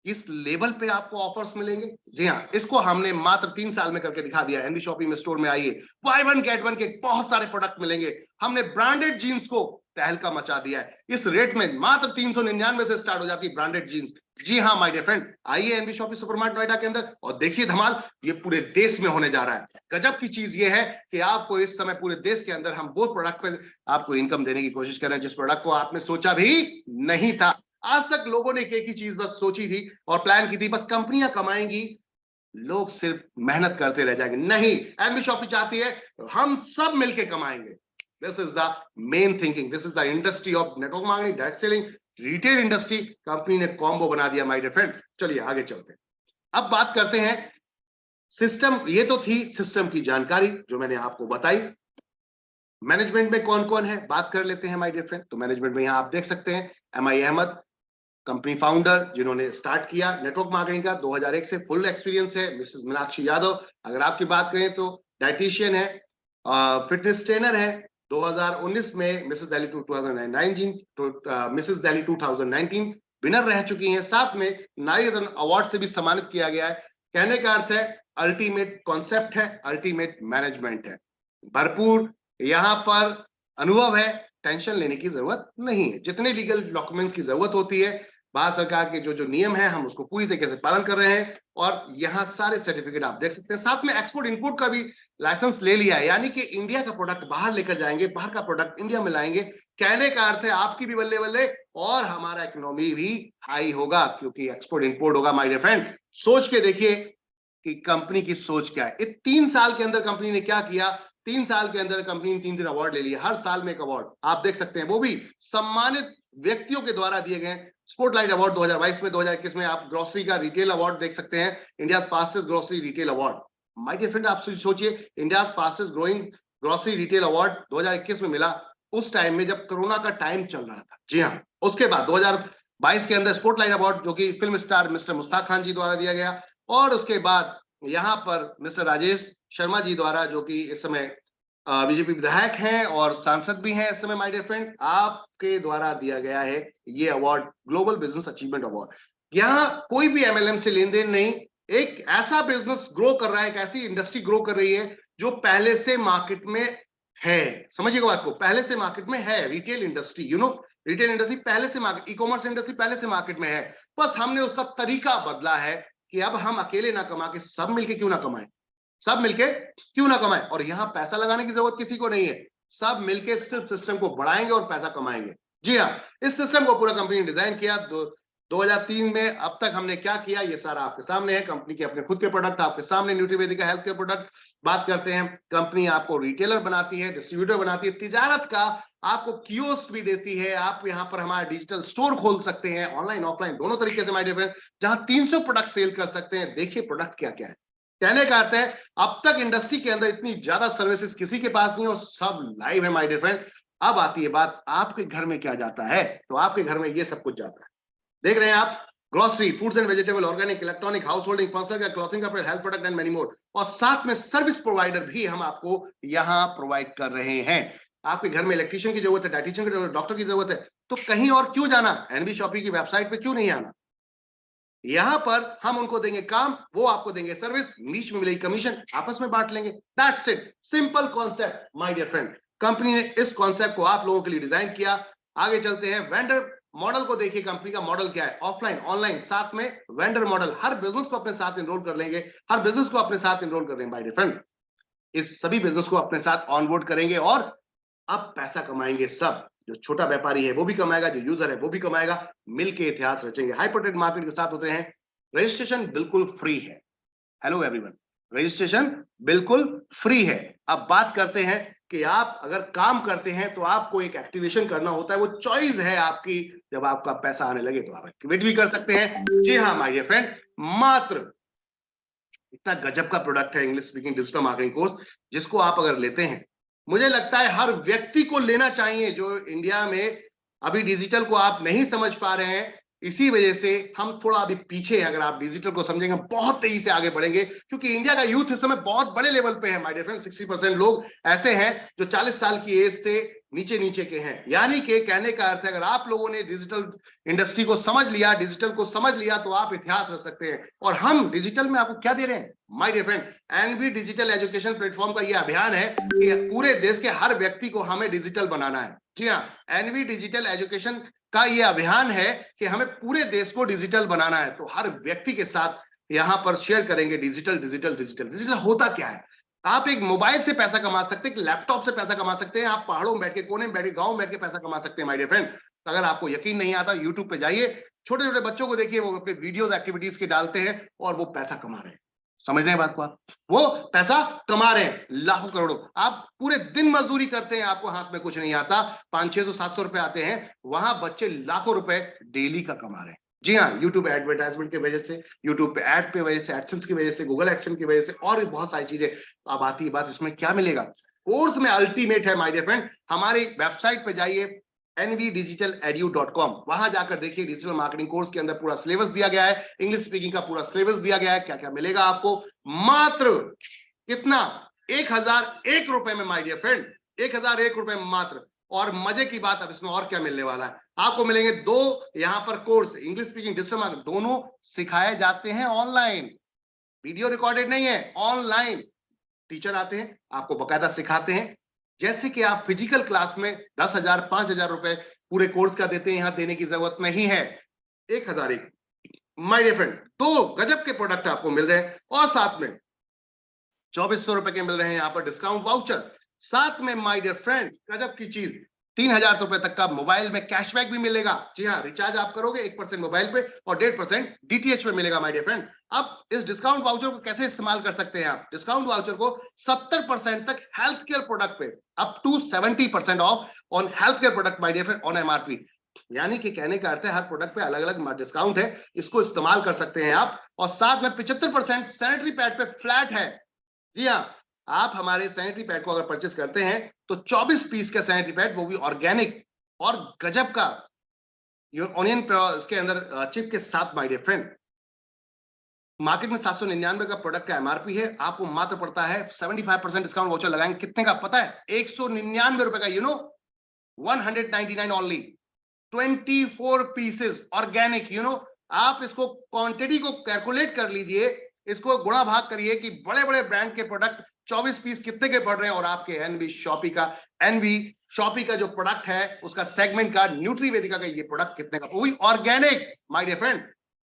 किस लेवल पे आपको ऑफर्स मिलेंगे? जी हाँ, इसको हमने मात्र 3 साल में करके दिखा दिया। एनबी शॉपिंग में स्टोर में आइए, बाय वन गेट वन के बहुत सारे प्रोडक्ट मिलेंगे। हमने ब्रांडेड जीन्स को तहलका मचा दिया है। इस रेट में मात्र 399 से स्टार्ट हो जाती है ब्रांडेड जीन्स। जी हाँ माय डियर फ्रेंड, आइए एनबी शॉपिंग सुपरमार्ट नोएडा के अंदर और देखिए धमाल, ये पूरे देश में होने जा रहा है। गजब की चीज ये है कि आपको इस समय पूरे देश के अंदर हम वो प्रोडक्ट पे आपको इनकम देने की कोशिश कर रहे हैं जिस प्रोडक्ट को आपने सोचा भी नहीं था। आज तक लोगों ने एक ही चीज बस सोची थी और प्लान की थी, बस कंपनियां कमाएंगी, लोग सिर्फ मेहनत करते रह जाएंगे। नहीं, एनबी शॉपी चाहती है हम सब मिलके कमाएंगे। This is the main thinking, this is the industry of network marketing, direct selling, retail industry. Company ने कॉम्बो बना दिया माय डियर फ्रेंड। चलिए आगे चलते हैं, अब बात करते हैं सिस्टम। ये तो थी सिस्टम की जानकारी जो मैंने आपको बताई। मैनेजमेंट में कौन कौन है बात कर लेते हैं माय डियर फ्रेंड। तो मैनेजमेंट में यहां आप देख सकते हैं एमआई अहमद, कंपनी फाउंडर, जिन्होंने स्टार्ट किया नेटवर्क मार्केटिंग का, 2001 से फुल एक्सपीरियंस है। मिसेस मीनाक्षी यादव, अगर आपकी बात करें तो डाइटिशियन है, फिटनेस ट्रेनर है। 2019 में Mrs Delhi 2019 Mrs Delhi 2019 winner रह चुकी हैं। साथ में नारी रत्न अवार्ड से भी सम्मानित किया गया है। कहने का अर्थ है अल्टीमेट कॉन्सेप्ट है, अल्टीमेट मैनेजमेंट है, भरपूर यहां पर अनुभव है। टेंशन लेने की जरूरत नहीं है। जितने लीगल डॉक्यूमेंट्स की जरूरत होती है, भारत सरकार के जो जो नियम है, हम उसको पूरी तरीके से पालन कर रहे हैं। और यहाँ सारे सर्टिफिकेट आप देख सकते हैं। साथ में एक्सपोर्ट इंपोर्ट का भी लाइसेंस ले लिया है, यानी कि इंडिया का प्रोडक्ट बाहर लेकर जाएंगे, बाहर का प्रोडक्ट इंडिया में लाएंगे। कहने का अर्थ है आपकी भी बल्ले बल्ले और हमारा इकोनॉमी भी हाई होगा, क्योंकि एक्सपोर्ट इंपोर्ट होगा माय डियर फ्रेंड। सोच के देखिए कि कंपनी की सोच क्या है। 3 साल के अंदर कंपनी ने क्या किया। 3 साल के अंदर कंपनी ने 3 अवार्ड ले लिए, हर साल में एक अवार्ड आप देख सकते हैं, वो भी सम्मानित व्यक्तियों के द्वारा दिए गए। स्पॉटलाइट अवार्ड 2022 में, 2021 में आप ग्रोसरी का रिटेल अवार्ड देख सकते हैं, India fastest grocery retail award. My dear friend, आप सोचिए, India fastest growing grocery retail award 2021 में मिला, उस टाइम में जब कोरोना का टाइम चल रहा था। जी हाँ, उसके बाद 22 के अंदर स्पॉटलाइट अवार्ड जो कि film star mister Mushtaq Khan ji द्वारा दिया गया, और उसके बाद यहाँ पर मिस्टर राजेश शर्मा जी द्वारा, जो कि इस समय बीजेपी विधायक हैं और सांसद भी हैं इस समय, माय डियर फ्रेंड, आपके द्वारा दिया गया है ये award, global business achievement award. यहाँ कोई भी एमएलएम से लेन देन नहीं, एक ऐसा बिजनेस ग्रो कर रहा है, एक ऐसी इंडस्ट्री ग्रो कर रही है जो पहले से मार्केट में है। समझिएगा बात को, पहले से मार्केट में है। रिटेल इंडस्ट्री, रिटेल इंडस्ट्री पहले से मार्केट, ई कॉमर्स इंडस्ट्री पहले से मार्केट में है, बस हमने उसका तरीका बदला है कि अब हम अकेले ना कमा के सब मिलके क्यों ना कमाएं, सब मिलके क्यों ना कमाएं। और यहां पैसा लगाने की जरूरत किसी को नहीं है, सब मिलके सिर्फ सिस्टम को बढ़ाएंगे और पैसा कमाएंगे। जी हाँ, इस सिस्टम को पूरा कंपनी ने डिजाइन किया। 2003 में अब तक हमने क्या किया ये सारा आपके सामने है। कंपनी के अपने खुद के प्रोडक्ट आपके सामने, न्यूट्रीवेदिका हेल्थ केयर प्रोडक्ट बात करते हैं। कंपनी आपको रिटेलर बनाती है, डिस्ट्रीब्यूटर बनाती है, तिजारत का आपको कियोस्क भी देती है। आप यहाँ पर हमारा डिजिटल स्टोर खोल सकते हैं, ऑनलाइन ऑफलाइन दोनों तरीके से, माय डियर फ्रेंड, जहां 300 प्रोडक्ट सेल कर सकते हैं। देखिए प्रोडक्ट क्या क्या है। कहने का अर्थ है अब तक इंडस्ट्री के अंदर इतनी ज्यादा सर्विसेज किसी के पास नहीं, और सब लाइव है माय डियर फ्रेंड। अब आती है बात, आपके घर में क्या जाता है, तो आपके घर में ये सब कुछ जाता है। देख रहे हैं आप, grocery, foods and vegetable, organic, electronic, house holding, personal का, क्लॉथिंग का, health product and many more, और साथ में सर्विस प्रोवाइडर भी हम आपको यहां प्रोवाइड कर रहे हैं। आपके घर में इलेक्ट्रिशियन की जरूरत है, डाइटिशियन की जरूरत है, डॉक्टर की जरूरत है, तो कहीं और क्यों जाना, एनबी शॉपिंग की वेबसाइट पे क्यों नहीं आना। यहां पर हम उनको देंगे काम, वो आपको देंगे सर्विस, नीच में मिलेगी कमीशन, आपस में बांट लेंगे। That's it, simple concept my dear friend. Company ने इस कॉन्सेप्ट को आप लोगों के लिए डिजाइन किया। आगे चलते हैं, वेंडर मॉडल को देखिए। कंपनी का मॉडल क्या है, ऑफलाइन ऑनलाइन साथ में वेंडर मॉडल। हर बिजनेस को अपने साथ एनरोल कर लेंगे, हर बिजनेस को अपने साथ एनरोल कर लेंगे माय डियर फ्रेंड। इस सभी बिजनेस को अपने साथ ऑनबोर्ड करेंगे और अब पैसा कमाएंगे सब। जो छोटा व्यापारी है वो भी कमाएगा, जो यूजर है वो भी कमाएगा, मिलके इतिहास रचेंगे। हाइपरटेक मार्केट के साथ होते हैं। रजिस्ट्रेशन बिल्कुल फ्री है। हेलो एवरीवन, रजिस्ट्रेशन बिल्कुल फ्री है। अब बात करते हैं कि आप अगर काम करते हैं तो आपको एक एक्टिवेशन करना होता है, वो चॉइस है आपकी। जब आपका पैसा आने लगे तो आप एक्टिवेट भी कर सकते हैं। जी हाँ माय डियर फ्रेंड, मात्र इतना गजब का प्रोडक्ट है English speaking digital marketing course, जिसको आप अगर लेते हैं, मुझे लगता है हर व्यक्ति को लेना चाहिए। जो इंडिया में अभी डिजिटल को आप नहीं समझ पा रहे हैं, इसी वजह से हम थोड़ा अभी पीछे हैं। अगर आप डिजिटल को समझेंगे, बहुत तेजी से आगे बढ़ेंगे, क्योंकि इंडिया का यूथ इस समय बहुत बड़े लेवल पे है माय डियर फ्रेंड। 60% लोग ऐसे हैं जो 40 साल की एज से नीचे नीचे के हैं। यानी कि कहने का अर्थ है, अगर आप लोगों ने डिजिटल इंडस्ट्री को समझ लिया, डिजिटल को समझ लिया, तो आप इतिहास रच सकते हैं। और हम डिजिटल में आपको क्या दे रहे हैं my dear friend, NB digital education platform का यह अभियान है कि पूरे देश के हर व्यक्ति को हमें डिजिटल बनाना है। जी हाँ, एनबी डिजिटल एजुकेशन का यह अभियान है कि हमें पूरे देश को डिजिटल बनाना है। तो हर व्यक्ति के साथ यहां पर शेयर करेंगे डिजिटल डिजिटल डिजिटल। डिजिटल होता क्या है, आप एक मोबाइल से पैसा कमा सकते हैं, एक लैपटॉप से पैसा कमा सकते हैं, आप पहाड़ों में बैठ के, कोने में बैठ के, गांव में बैठ के पैसा कमा सकते हैं माय डियर फ्रेंड। अगर आपको यकीन नहीं आता, यूट्यूब पे जाइए, छोटे छोटे बच्चों को देखिए, वो अपने वीडियोस एक्टिविटीज के डालते हैं और वो पैसा कमा रहे हैं। समझ रहे हैं बात को आप, वो पैसा कमा रहे हैं लाखों करोड़ों। आप पूरे दिन मजदूरी करते हैं, आपको हाथ में कुछ नहीं आता, 500-600 रुपए आते हैं, वहां बच्चे लाखों रुपए डेली का कमा रहे हैं। जी हाँ, यूट्यूब एडवर्टाइजमेंट की वजह से, यूट्यूब पे एड पे वजह से, एडसेंस की वजह से, गूगल एडसेंस की वजह से, और भी बहुत सारी चीजें। अब आती है बात, इसमें क्या मिलेगा। कोर्स में अल्टीमेट है माय डियर फ्रेंड। हमारी वेबसाइट पे जाइए, nvdigitaledu.com, वहां जाकर देखिए, डिजिटल मार्केटिंग कोर्स के अंदर पूरा सिलेबस दिया गया है, इंग्लिश स्पीकिंग का पूरा सिलेबस दिया गया है। क्या क्या मिलेगा आपको, मात्र कितना, 1001 रुपए में माय डियर फ्रेंड, 1001 रुपए में मात्र। और मजे की बात, अब इसमें और क्या मिलने वाला है, आपको मिलेंगे 2 यहां पर course, English speaking digital marketing, दोनों सिखाए जाते हैं ऑनलाइन, वीडियो रिकॉर्डेड नहीं है, ऑनलाइन। टीचर आते हैं, आपको बकायदा सिखाते हैं। जैसे कि आप फिजिकल क्लास में 10,000 5,000 रुपए पूरे कोर्स का देते हैं, यहां देने की जरूरत नहीं है। 1001 माय डियर फ्रेंड, 2 गजब के प्रोडक्ट आपको मिल रहे हैं, और साथ में 2400 रुपए के मिल रहे हैं यहां पर डिस्काउंट वाउचर। साथ में माय डियर फ्रेंड, गजब की चीज, 3,000 रुपए तक का मोबाइल में कैशबैक भी मिलेगा। जी हाँ, रिचार्ज आप करोगे 1% मोबाइल पे और 1.5% डीटीएच पे मिलेगा माय डियर फ्रेंड। अब इस डिस्काउंट वाउचर को कैसे इस्तेमाल कर सकते हैं आप, डिस्काउंट वाउचर को 70% तक हेल्थ केयर प्रोडक्ट पे, up to 70% off on health care product my dear friend, on MRP. यानी कि कहने का अर्थ है, हर प्रोडक्ट पे अलग अलग डिस्काउंट है, इसको इस्तेमाल कर सकते हैं आप। और साथ में 75% सैनिटरी पैड पे फ्लैट है। जी हाँ, आप हमारे सैनिटरी पैड को अगर परचेस करते हैं तो 24 पीस का सैनिटरी पैड, वो भी ऑर्गेनिक और गजब का ऑनियन इसके अंदर चिप के साथ माय डियर फ्रेंड मार्केट में 799 का प्रोडक्ट का एमआरपी है, आपको मात्र पड़ता है 75% डिस्काउंट वाउचर लगाएंगे, कितने का पता है? 199 रुपए का, 199 ओनली, 24 पीसेस ऑर्गेनिक, आप इसको क्वांटिटी को कैलकुलेट कर लीजिए, इसको गुणा भाग करिए कि बड़े बड़े ब्रांड के प्रोडक्ट 24 पीस कितने के पड़ रहे हैं, और आपके एनवी शॉपी का जो प्रोडक्ट है उसका सेगमेंट का न्यूट्रीवेदिका का ये प्रोडक्ट कितने का, वो भी ऑर्गेनिक। माय डियर फ्रेंड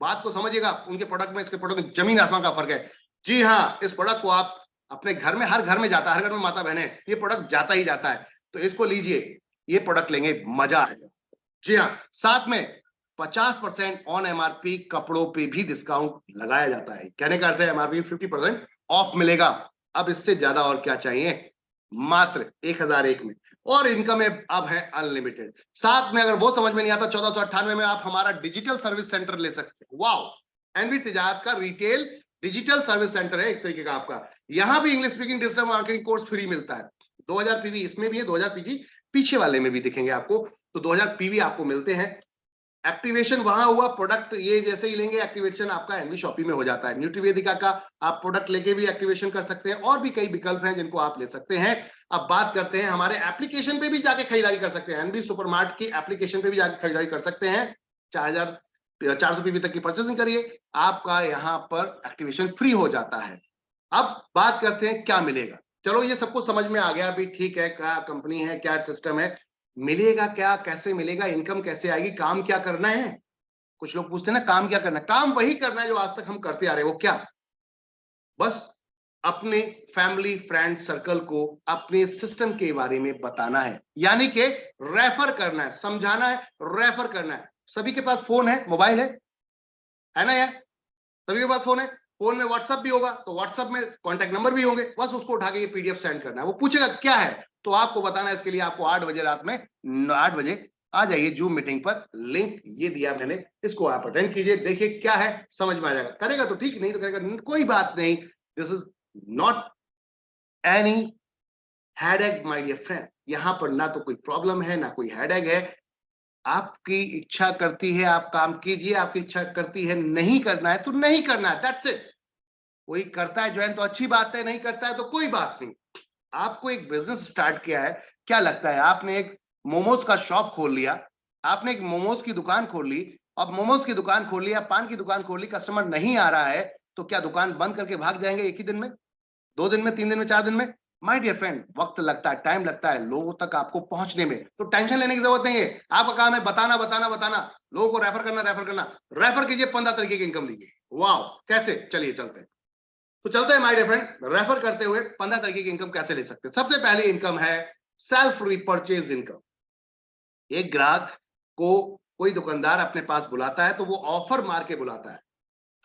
बात को समझिएगा, उनके प्रोडक्ट में इसके प्रोडक्ट में जमीन आसमान का फर्क है। जी हाँ, इस प्रोडक्ट को आप अपने घर में, हर घर में जाता है, हर घर में माता बहने ये प्रोडक्ट जाता ही जाता है, तो इसको लीजिए, ये प्रोडक्ट लेंगे मजा आएगा। जी हाँ, साथ में 50% ऑन एमआरपी कपड़ों पे भी डिस्काउंट लगाया जाता है। कहने का अर्थ है एमआरपी 50% ऑफ मिलेगा। अब इससे ज्यादा और क्या चाहिए, मात्र 1001 में, और इनकम अब है अनलिमिटेड। साथ में अगर वो समझ में नहीं आता, 1498 में आप हमारा डिजिटल सर्विस सेंटर ले सकते हैं। वाओ, एनवी तिजारत का रिटेल डिजिटल सर्विस सेंटर है एक तरीके का आपका। यहां भी English speaking digital marketing course free मिलता है। 2000 पीवी इसमें भी है, 2000 पीजी पीछे वाले में भी दिखेंगे आपको, तो 2000 पीवी आपको मिलते हैं। एक्टिवेशन वहां हुआ, प्रोडक्ट ये जैसे ही लेंगे एक्टिवेशन आपका एनवी शॉपी में हो जाता है। न्यूट्रीवेदिका का आप प्रोडक्ट लेके भी एक्टिवेशन कर सकते हैं, और भी कई विकल्प हैं जिनको आप ले सकते हैं। अब बात करते हैं, हमारे एप्लीकेशन पे भी जाके खरीदारी कर सकते हैं, एनवी सुपरमार्ट की एप्लीकेशन पे भी जाके खरीदारी कर सकते हैं। 400 पीवी तक की परचेसिंग करिए, आपका यहां पर एक्टिवेशन फ्री हो जाता है। अब बात करते हैं क्या मिलेगा। चलो ये सबको समझ में आ गया भी, ठीक है, क्या कंपनी है, क्या सिस्टम है, मिलेगा क्या, कैसे मिलेगा, इनकम कैसे आएगी, काम क्या करना है। कुछ लोग पूछते हैं ना काम क्या करना है, काम वही करना है जो आज तक हम करते आ रहे हैं। वो क्या, बस अपने फैमिली फ्रेंड सर्कल को अपने सिस्टम के बारे में बताना है, यानी कि रेफर करना है, समझाना है, रेफर करना है। सभी के पास फोन है, मोबाइल है ना यार, सभी के पास फोन है, फोन में व्हाट्सएप भी होगा, तो व्हाट्सएप में कॉन्टैक्ट नंबर भी होंगे, बस उसको उठा के ये पीडीएफ सेंड करना है। वो पूछेगा क्या है, तो आपको बताना है। इसके लिए आपको 8 बजे रात में 8 बजे आ जाइए जूम मीटिंग पर, लिंक ये दिया मैंने, इसको आप अटेंड कीजिए, देखिए क्या है, समझ में आ जाएगा। करेगा तो ठीक, नहीं तो करेगा कोई बात नहीं। This is not any headache my dear friend, यहां पर ना तो कोई प्रॉब्लम है ना कोई हेडेक है। आपकी इच्छा करती है आप काम कीजिए, आपकी इच्छा करती है नहीं करना है तो नहीं करना है, दैट्स इट। कोई करता है ज्वाइन तो अच्छी बात है, नहीं करता है तो कोई बात नहीं। आपको एक बिजनेस स्टार्ट किया है, क्या लगता है आपने एक मोमोज का शॉप खोल लिया, आपने एक मोमोज की दुकान खोल ली, अब मोमोज की दुकान खोल ली, पान की दुकान खोल ली, कस्टमर नहीं आ रहा है, तो क्या दुकान बंद करके भाग जाएंगे एक ही दिन में, 2 दिन में, 3 दिन में, 4 दिन में? माय डियर फ्रेंड, वक्त लगता है, टाइम लगता है लोगों तक आपको पहुंचने में, तो टेंशन लेने की जरूरत नहीं है। आपका काम है बताना बताना बताना, लोगों को रेफर करना, रेफर करना, रेफर कीजिए, 15 तरीके की इनकम लीजिए। वाह, कैसे, चलिए चलते हैं। तो चलते हैं माय डियर फ्रेंड, रेफर करते हुए 15 तरीके की इनकम कैसे ले सकते हैं। सबसे पहली इनकम है सेल्फ रिपर्चेज इनकम। एक ग्राहक को कोई दुकानदार अपने पास बुलाता है तो वो ऑफर मार के बुलाता है।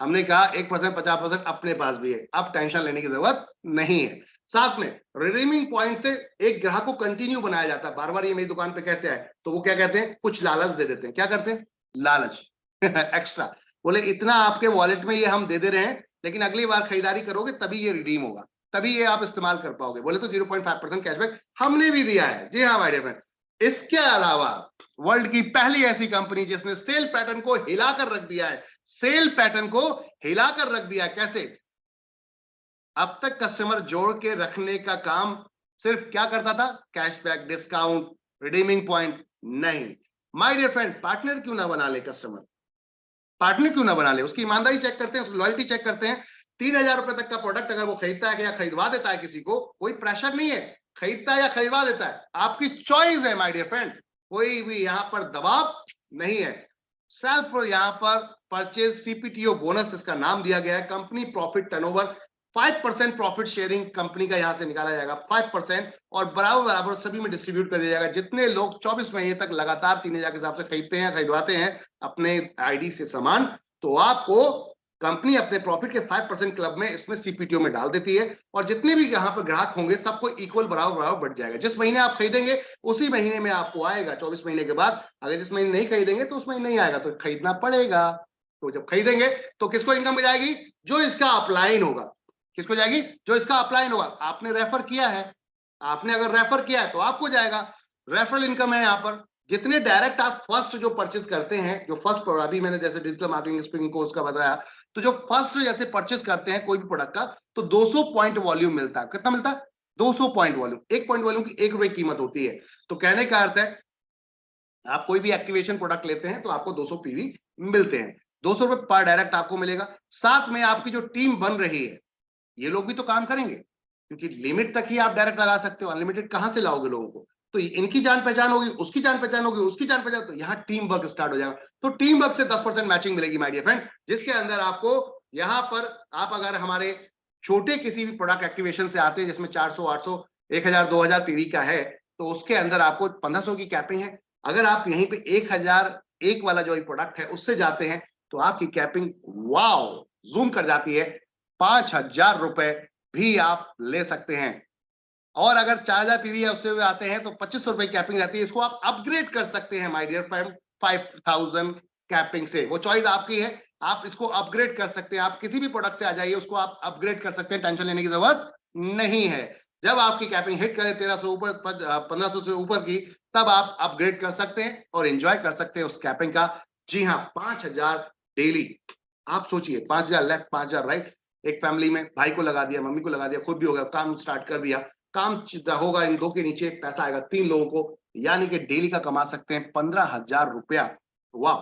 हमने कहा 1%, 50% अपने पास भी है, अब टेंशन लेने की जरूरत नहीं है। साथ में रिडीमिंग पॉइंट से एक ग्राहक को कंटिन्यू बनाया जाता है, बार बार ये मेरी दुकान पे कैसे आए, तो वो क्या कहते हैं, कुछ लालच दे देते हैं। क्या करते हैं, लालच एक्स्ट्रा, बोले इतना आपके वॉलेट में ये हम दे दे रहे हैं, लेकिन अगली बार खरीदारी करोगे तभी ये रिडीम होगा, तभी ये आप इस्तेमाल कर पाओगे। बोले तो 0.5% कैशबैक हमने भी दिया है। जी हाँ माय डियर फ्रेंड, इसके अलावा वर्ल्ड की पहली ऐसी कंपनी जिसने सेल पैटर्न को हिलाकर रख दिया है, सेल पैटर्न को हिलाकर रख दिया। कैसे, अब तक कस्टमर जोड़ के रखने का काम सिर्फ क्या करता था, कैशबैक, डिस्काउंट, रिडीमिंग पॉइंट, नहीं। माय डियर फ्रेंड, पार्टनर क्यों ना बना ले कस्टमर, पार्टनर क्यों ना बना ले, उसकी ईमानदारी चेक करते हैं, उसकी लॉयल्टी चेक करते हैं। 3000 रुपए तक का प्रोडक्ट अगर वो खरीदता है या खरीदवा देता है किसी को, कोई प्रेशर नहीं है, खरीदता है या खरीदवा देता है, आपकी चॉइस है माय डियर फ्रेंड, कोई भी यहां पर दबाव नहीं है। सेल्फ यहां पर परचेज सीपीटीओ बोनस इसका नाम दिया गया है। Company profit turnover 5% profit sharing company का यहां से निकाला जाएगा 5%, और बराबर बराबर सभी में डिस्ट्रीब्यूट कर दिया जाएगा। जितने लोग 24 महीने तक लगातार 3000 के हिसाब से खरीदते हैं, खरीदवाते हैं अपने आईडी से सामान, तो आपको कंपनी अपने प्रॉफिट के 5% क्लब में इसमें सीपीटीओ में डाल देती है, और जितने भी यहां पर ग्राहक होंगे सबको इक्वल बराबर बराबर बढ़ जाएगा। जिस महीने आप खरीदेंगे उसी महीने में आपको आएगा, 24 महीने के बाद। अगर जिस महीने नहीं खरीदेंगे तो उस महीने नहीं आएगा, तो खरीदना पड़ेगा। तो जब खरीदेंगे तो किसको इनकम मिल जाएगी, जो इसका अपलाइन होगा। किसको जाएगी, जो इसका अपलाइन होगा। आपने रेफर किया है, आपने अगर रेफर किया है तो आपको जाएगा, रेफरल इनकम है यहां पर। जितने डायरेक्ट आप फर्स्ट जो परचेस करते हैं, जो फर्स्ट, अभी मैंने जैसे डिजिटल मार्केटिंग स्पीकिंग कोर्स का बताया, तो जो फर्स्ट जैसे परचेस करते हैं कोई भी प्रोडक्ट का, तो 200 पॉइंट वॉल्यूम मिलता है। कितना मिलता है? 200 पॉइंट वॉल्यूम। एक पॉइंट वॉल्यूम की 1 रुपए कीमत होती है। तो कहने का अर्थ है आप कोई भी एक्टिवेशन प्रोडक्ट लेते हैं तो आपको 200 पीवी मिलते हैं। 200 रुपए पर डायरेक्ट आपको मिलेगा। साथ में आपकी जो टीम बन रही है, ये लोग भी तो काम करेंगे, क्योंकि लिमिट तक ही आप डायरेक्ट लगा सकते हो, अनलिमिटेड कहां से लाओगे लोगों को? तो इनकी जान पहचान होगी, उसकी जान पहचान होगी, उसकी जान पहचान, तो यहाँ टीम वर्क स्टार्ट हो जाएगा। तो टीम वर्क से 10% मैचिंग मिलेगी माय डियर फ्रेंड, जिसके अंदर आपको यहाँ पर, आप अगर हमारे छोटे किसी भी प्रोडक्ट एक्टिवेशन से आते हैं जिसमें 400, 800, 1000, 2000 पीवी का है, तो उसके अंदर आपको 1500 की कैपिंग है। अगर आप यहीं पे 1001 वाला जो प्रोडक्ट है उससे जाते हैं तो आपकी कैपिंग वाओ जूम कर जाती है, 5000 रुपए भी आप ले सकते हैं। और अगर 4000 पीवी है उससे भी आते हैं तो 2500 रुपए कैपिंग रहती है। इसको आप अपग्रेड कर सकते हैं माय डियर फ्रेंड 5000 कैपिंग से। वो चॉइस आपकी है, आप इसको अपग्रेड कर सकते हैं। आप किसी भी प्रोडक्ट से आ जाइए, उसको आप अपग्रेड कर सकते हैं, टेंशन लेने की जरूरत नहीं है। जब आपकी कैपिंग हिट करे 1300 ऊपर, 1500 से ऊपर की, तब आप अपग्रेड कर सकते हैं और एंजॉय कर सकते हैं उस कैपिंग का। जी हाँ, 5000 डेली। आप सोचिए, 5000 लेफ्ट, 5000 राइट, एक फैमिली में भाई को लगा दिया, मम्मी को लगा दिया, खुद भी हो गया, काम स्टार्ट कर दिया, काम होगा, इन दो के नीचे पैसा आएगा 3 लोगों को, यानी कि डेली का कमा सकते हैं 15,000 रुपया। वाह,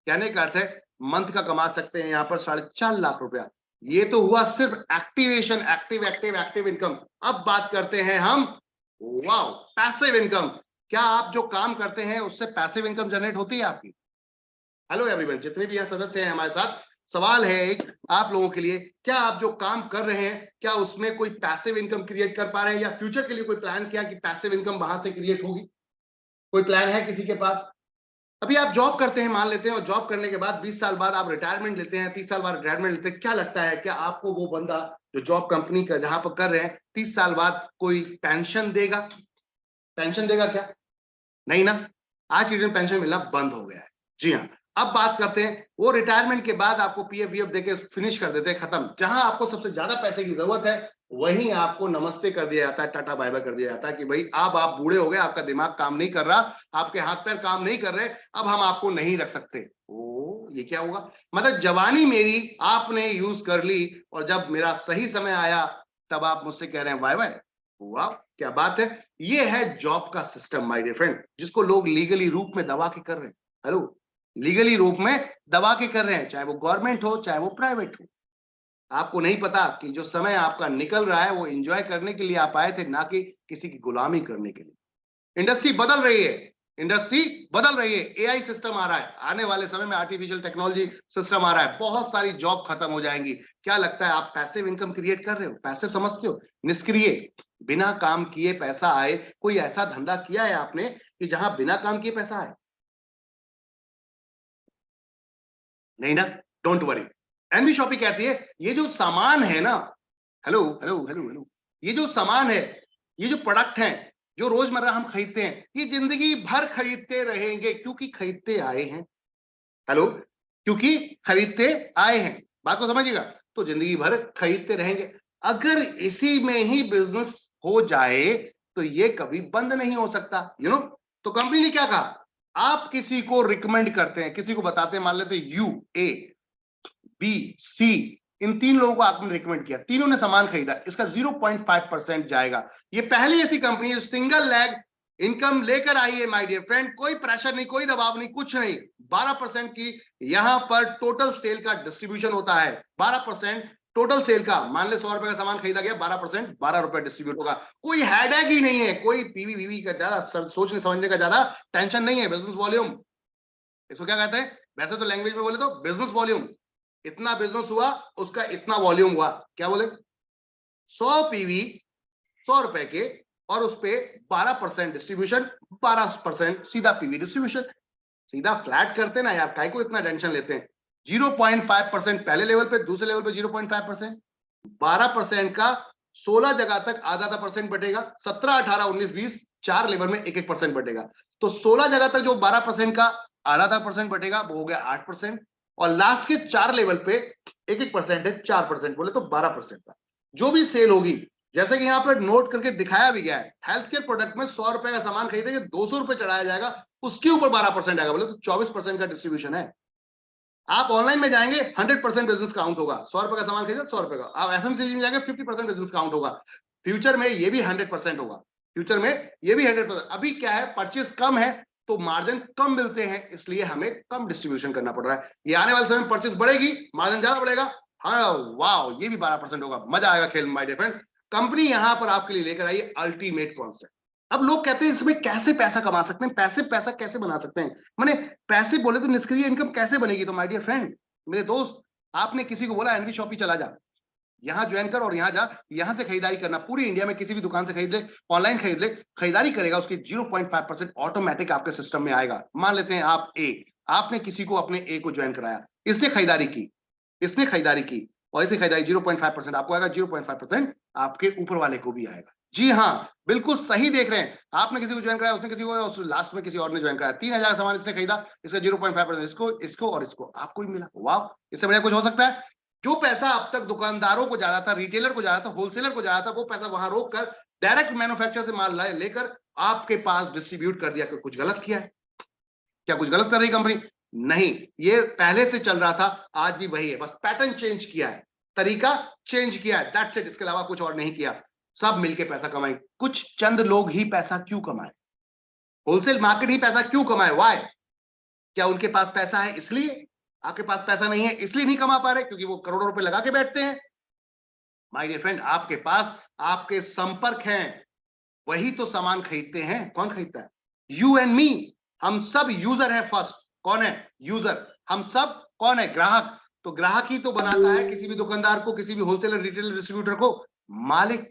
कहने का अर्थ है मंथ का कमा सकते हैं यहाँ पर 4.5 लाख रुपया। ये तो हुआ सिर्फ activation, active active active income. अब बात करते हैं हम वाओ पैसिव इनकम। क्या आप जो काम करते हैं उससे पैसिव इनकम जनरेट होती है आपकी? हेलो एवरीवन, जितने भी यहाँ सदस्य हैं हमारे साथ, सवाल है एक आप लोगों के लिए, क्या आप जो काम कर रहे हैं क्या उसमें कोई पैसिव इनकम क्रिएट कर पा रहे हैं, या फ्यूचर के लिए कोई प्लान किया कि पैसिव इनकम वहां से क्रिएट होगी? कोई प्लान है किसी के पास? अभी आप जॉब करते हैं मान लेते हैं, और जॉब करने के बाद 20 साल बाद आप रिटायरमेंट लेते हैं, 30 साल बाद रिटायरमेंट लेते हैं, क्या लगता है क्या आपको वो बंदा जो जॉब कंपनी का जहां पर कर रहे हैं 30 साल बाद कोई पेंशन देगा? पेंशन देगा क्या? नहीं ना, आज की डेट में पेंशन मिलना बंद हो गया है। जी हाँ, अब बात करते हैं वो रिटायरमेंट के बाद आपको पीएफ वीएफ देके फिनिश कर देते हैं, खत्म। जहां आपको सबसे ज्यादा पैसे की जरूरत है वहीं आपको नमस्ते कर दिया जाता है, टाटा बाय बाय कर दिया जाता है कि भाई अब आप बूढ़े हो गए, आपका दिमाग काम नहीं कर रहा, आपके हाथ पैर काम नहीं कर रहे, अब हम आपको नहीं रख सकते। ओ, ये क्या होगा? मतलब जवानी मेरी आपने यूज कर ली और जब मेरा सही समय आया तब आप मुझसे कह रहे हैं बाय बाय। वाह, क्या बात है। ये है जॉब का सिस्टम माय डियर फ्रेंड, जिसको लोग लीगली रूप में दबा के कर रहे हैं। हेलो, लीगली रूप में दबा के कर रहे हैं, चाहे वो गवर्नमेंट हो चाहे वो प्राइवेट हो। आपको नहीं पता कि जो समय आपका निकल रहा है वो एंजॉय करने के लिए आप आए थे, ना कि किसी की गुलामी करने के लिए। इंडस्ट्री बदल रही है, इंडस्ट्री बदल रही है, एआई सिस्टम आ रहा है, आने वाले समय में आर्टिफिशियल टेक्नोलॉजी सिस्टम आ रहा है, बहुत सारी जॉब खत्म हो जाएंगी। क्या लगता है आप पैसिव इनकम क्रिएट कर रहे हो? पैसिव समझते हो? निष्क्रिय, बिना काम किए पैसा आए। कोई ऐसा धंधा किया है आपने कि जहां बिना काम किए पैसा आए? नहीं ना, डोंट वरी। एनबी शॉपी कहती है ये जो सामान है ना, हेलो हेलो हेलो हेलो, ये जो सामान है, ये जो प्रोडक्ट है, जो रोजमर्रा हम खरीदते हैं, ये जिंदगी भर खरीदते रहेंगे, क्योंकि खरीदते आए हैं। हेलो, क्योंकि खरीदते आए हैं, बात को समझिएगा। तो जिंदगी भर खरीदते रहेंगे। अगर इसी में ही बिजनेस हो जाए तो ये कभी बंद नहीं हो सकता, यू नो। तो कंपनी ने क्या कहा, आप किसी को रिकमेंड करते हैं, किसी को बताते हैं, मान लेते हैं यू, ए, बी, सी, इन 3 लोगों को आपने रिकमेंड किया, तीनों ने सामान खरीदा, इसका 0.5% जाएगा। ये पहली ऐसी कंपनी है सिंगल लेग इनकम लेकर आई है माय डियर फ्रेंड। कोई प्रेशर नहीं, कोई दबाव नहीं, कुछ नहीं। 12% की यहां पर टोटल सेल का डिस्ट्रीब्यूशन होता है। 12% टोटल सेल का, मान ले 100 रुपए का सामान खरीदा गया, 12% 12 रुपए डिस्ट्रीब्यूट होगा। कोई हेडेक ही नहीं है, कोई पीवी वीवी का ज्यादा सोचने समझने का ज्यादा टेंशन नहीं है। बिजनेस वॉल्यूम, इसको क्या कहते हैं वैसे तो लैंग्वेज में बोले तो बिजनेस वॉल्यूम। इतना बिजनेस हुआ, उसका इतना वॉल्यूम हुआ, क्या बोले, 100 पीवी 100 रुपए के, और उस पे 12% डिस्ट्रीब्यूशन, 12% सीधा पीवी डिस्ट्रीब्यूशन। सीधा फ्लैट करते ना यार, काय को इतना टेंशन लेते हैं। 0.5% पहले लेवल पे, दूसरे लेवल पे 0.5%, 12% का 16 जगह तक आधा आधा परसेंट बटेगा, 17, 18, 19, 20 4 लेवल में 1-1% बटेगा। तो 16 जगह तक जो 12% का आधा आधा परसेंट बटेगा वो हो गया 8%, और लास्ट के 4 लेवल पे 1-1% है, 4% बोले तो 12% का जो भी सेल होगी जैसे कि यहाँ पर नोट करके दिखाया भी गया है, हेल्थ केयर प्रोडक्ट में 100 रुपए का सामान खरीदेंगे 200 रुपए चढ़ाया जाएगा, उसके ऊपर 12% आएगा, बोले तो 24% का डिस्ट्रीब्यूशन है। आप ऑनलाइन में जाएंगे 100% बिजनेस काउंट होगा, 100 रुपए का सामान खरीदे 100 रुपए का। आप एफएमसीजी में जाएंगे 50% बिजनेस काउंट होगा। फ्यूचर में ये भी 100% होगा, फ्यूचर में ये भी 100%। अभी क्या है, परचेज कम है तो मार्जिन कम मिलते हैं, इसलिए हमें कम डिस्ट्रीब्यूशन करना पड़ रहा है। ये आने वाले समय में परचेज बढ़ेगी, मार्जिन ज्यादा बढ़ेगा। हाँ वाह, ये भी 12% होगा, मजा आएगा खेल में माय डियर फ्रेंड। कंपनी यहां पर आपके लिए लेकर आई अल्टीमेट कॉन्सेप्ट। अब लोग कहते हैं इसमें कैसे पैसा कमा सकते हैं, पैसा कैसे बना सकते हैं, मैंने पैसे बोले तो निष्क्रिय इनकम कैसे बनेगी। तो माय डियर फ्रेंड, मेरे दोस्त, आपने किसी को बोला एनवी शॉपी चला जा, यहां ज्वाइन कर और यहां जा, यहां से खरीदारी करना, पूरी इंडिया में किसी भी दुकान से खरीद ले, ऑनलाइन खरीद ले, खरीदारी करेगा उसकी 0.5% ऑटोमेटिक आपके सिस्टम में आएगा। मान लेते हैं आप ए, आपने किसी को अपने ए को ज्वाइन कराया, इसने खरीदारी की, और इसे खरीदारी 0.5% आपको आएगा, 0.5% आपके ऊपर वाले को भी आएगा। जी हाँ, बिल्कुल सही देख रहे हैं, आपने किसी को ज्वाइन कराया, उसने किसी को, लास्ट में किसी और ने ज्वाइन कराया, 3000 सामान इसने खरीदा, इसका 0.5% इसको और इसको आपको ही मिला। वाह, इससे बढ़िया कुछ हो सकता है? जो पैसा अब तक दुकानदारों को जा रहा था, रिटेलर को जा रहा था, होलसेलर को जा रहा था, वो पैसा वहां रोक कर डायरेक्ट मैन्युफैक्चर से माल लेकर आपके पास डिस्ट्रीब्यूट कर दिया। कुछ गलत किया है क्या? कुछ गलत कर रही कंपनी? नहीं, ये पहले से चल रहा था, आज भी वही है, बस पैटर्न चेंज किया है, तरीका चेंज किया है, दैट्स इट। इसके अलावा कुछ और नहीं किया। सब मिलके पैसा कमाए। कुछ चंद लोग ही पैसा क्यों कमाए? होलसेल मार्केट ही पैसा क्यों कमाए? व्हाई? क्या उनके पास पैसा है इसलिए? आपके पास पैसा नहीं है इसलिए नहीं कमा पा रहे? क्योंकि वो करोड़ों रुपए लगा के बैठते हैं? माय डियर फ्रेंड, आपके पास आपके संपर्क हैं, वही तो सामान खरीदते हैं। कौन खरीदता है? You and me. हम सब यूजर हैं। फर्स्ट कौन है? यूजर। हम सब कौन है? ग्राहक। तो ग्राहक ही तो बनाता है किसी भी दुकानदार को, किसी भी होलसेलर, रिटेलर, डिस्ट्रीब्यूटर को मालिक।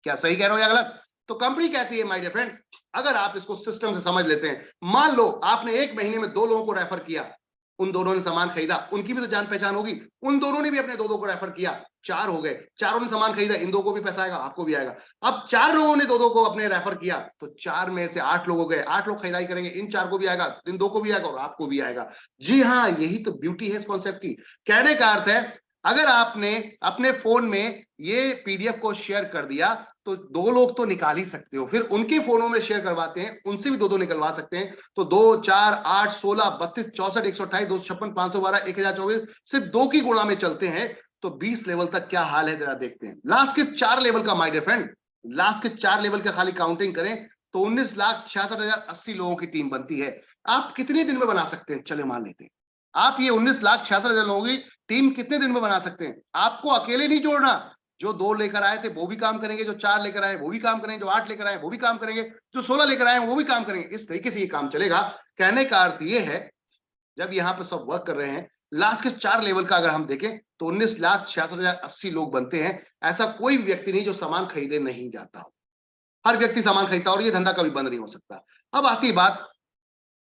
क्या सही कह रहा हूं या गलत? तो कंपनी कहती है माय डियर फ्रेंड, अगर आप इसको सिस्टम से समझ लेते हैं, मान लो आपने एक महीने में 2 लोगों को रेफर किया, उन दोनों ने सामान खरीदा, उनकी भी तो जान पहचान होगी, उन दोनों ने भी अपने 2-2 को रेफर किया, 4 हो गए, चारों ने सामान खरीदा, इन 2 को भी पैसा आएगा, आपको भी आएगा। अब 4 लोगों ने 2-2 को अपने रेफर किया, तो 4 में से 8 लोग हो गए, 8 लोग खरीदारी करेंगे, इन 4 को भी आएगा, इन 2 को भी आएगा और आपको भी आएगा। जी हाँ, यही तो ब्यूटी है इस कॉन्सेप्ट की। कहने का अर्थ है, अगर आपने अपने फोन में ये पीडीएफ को शेयर कर दिया तो 2 लोग तो निकाल ही सकते हो, फिर उनके फोनों में शेयर करवाते हैं, उनसे भी 2-2 निकलवा सकते हैं। तो 2, 4, 8, 16, 32, 64, 128, 256, 512, 1024, सिर्फ 2 की गुणा में चलते हैं तो 20 लेवल तक क्या हाल है जरा देखते हैं। लास्ट के 4 लेवल का माय डियर फ्रेंड, लास्ट के 4 लेवल का खाली काउंटिंग करें तो 19,66,080 लोगों की टीम बनती है। आप कितने दिन में बना सकते हैं? चले मान लेते हैं आप ये 19,66,000 लोगों की टीम कितने दिन में बना सकते हैं? आपको अकेले नहीं जोड़ना, जो 2 लेकर आए थे वो भी काम करेंगे, जो 4 लेकर आए वो भी काम करेंगे, जो 8 लेकर आए वो भी काम करेंगे, जो 16 लेकर आए वो भी काम करेंगे। इस तरीके से ये काम चलेगा। कहने का अर्थ ये है, जब यहां पर सब वर्क कर रहे हैं, लास्ट के 4 लेवल का अगर हम देखें तो 19,66,080 लोग बनते हैं। ऐसा कोई व्यक्ति नहीं जो सामान खरीदे नहीं जाता हो, हर व्यक्ति सामान खरीदता और ये धंधा कभी बंद नहीं हो सकता। अब आती बात,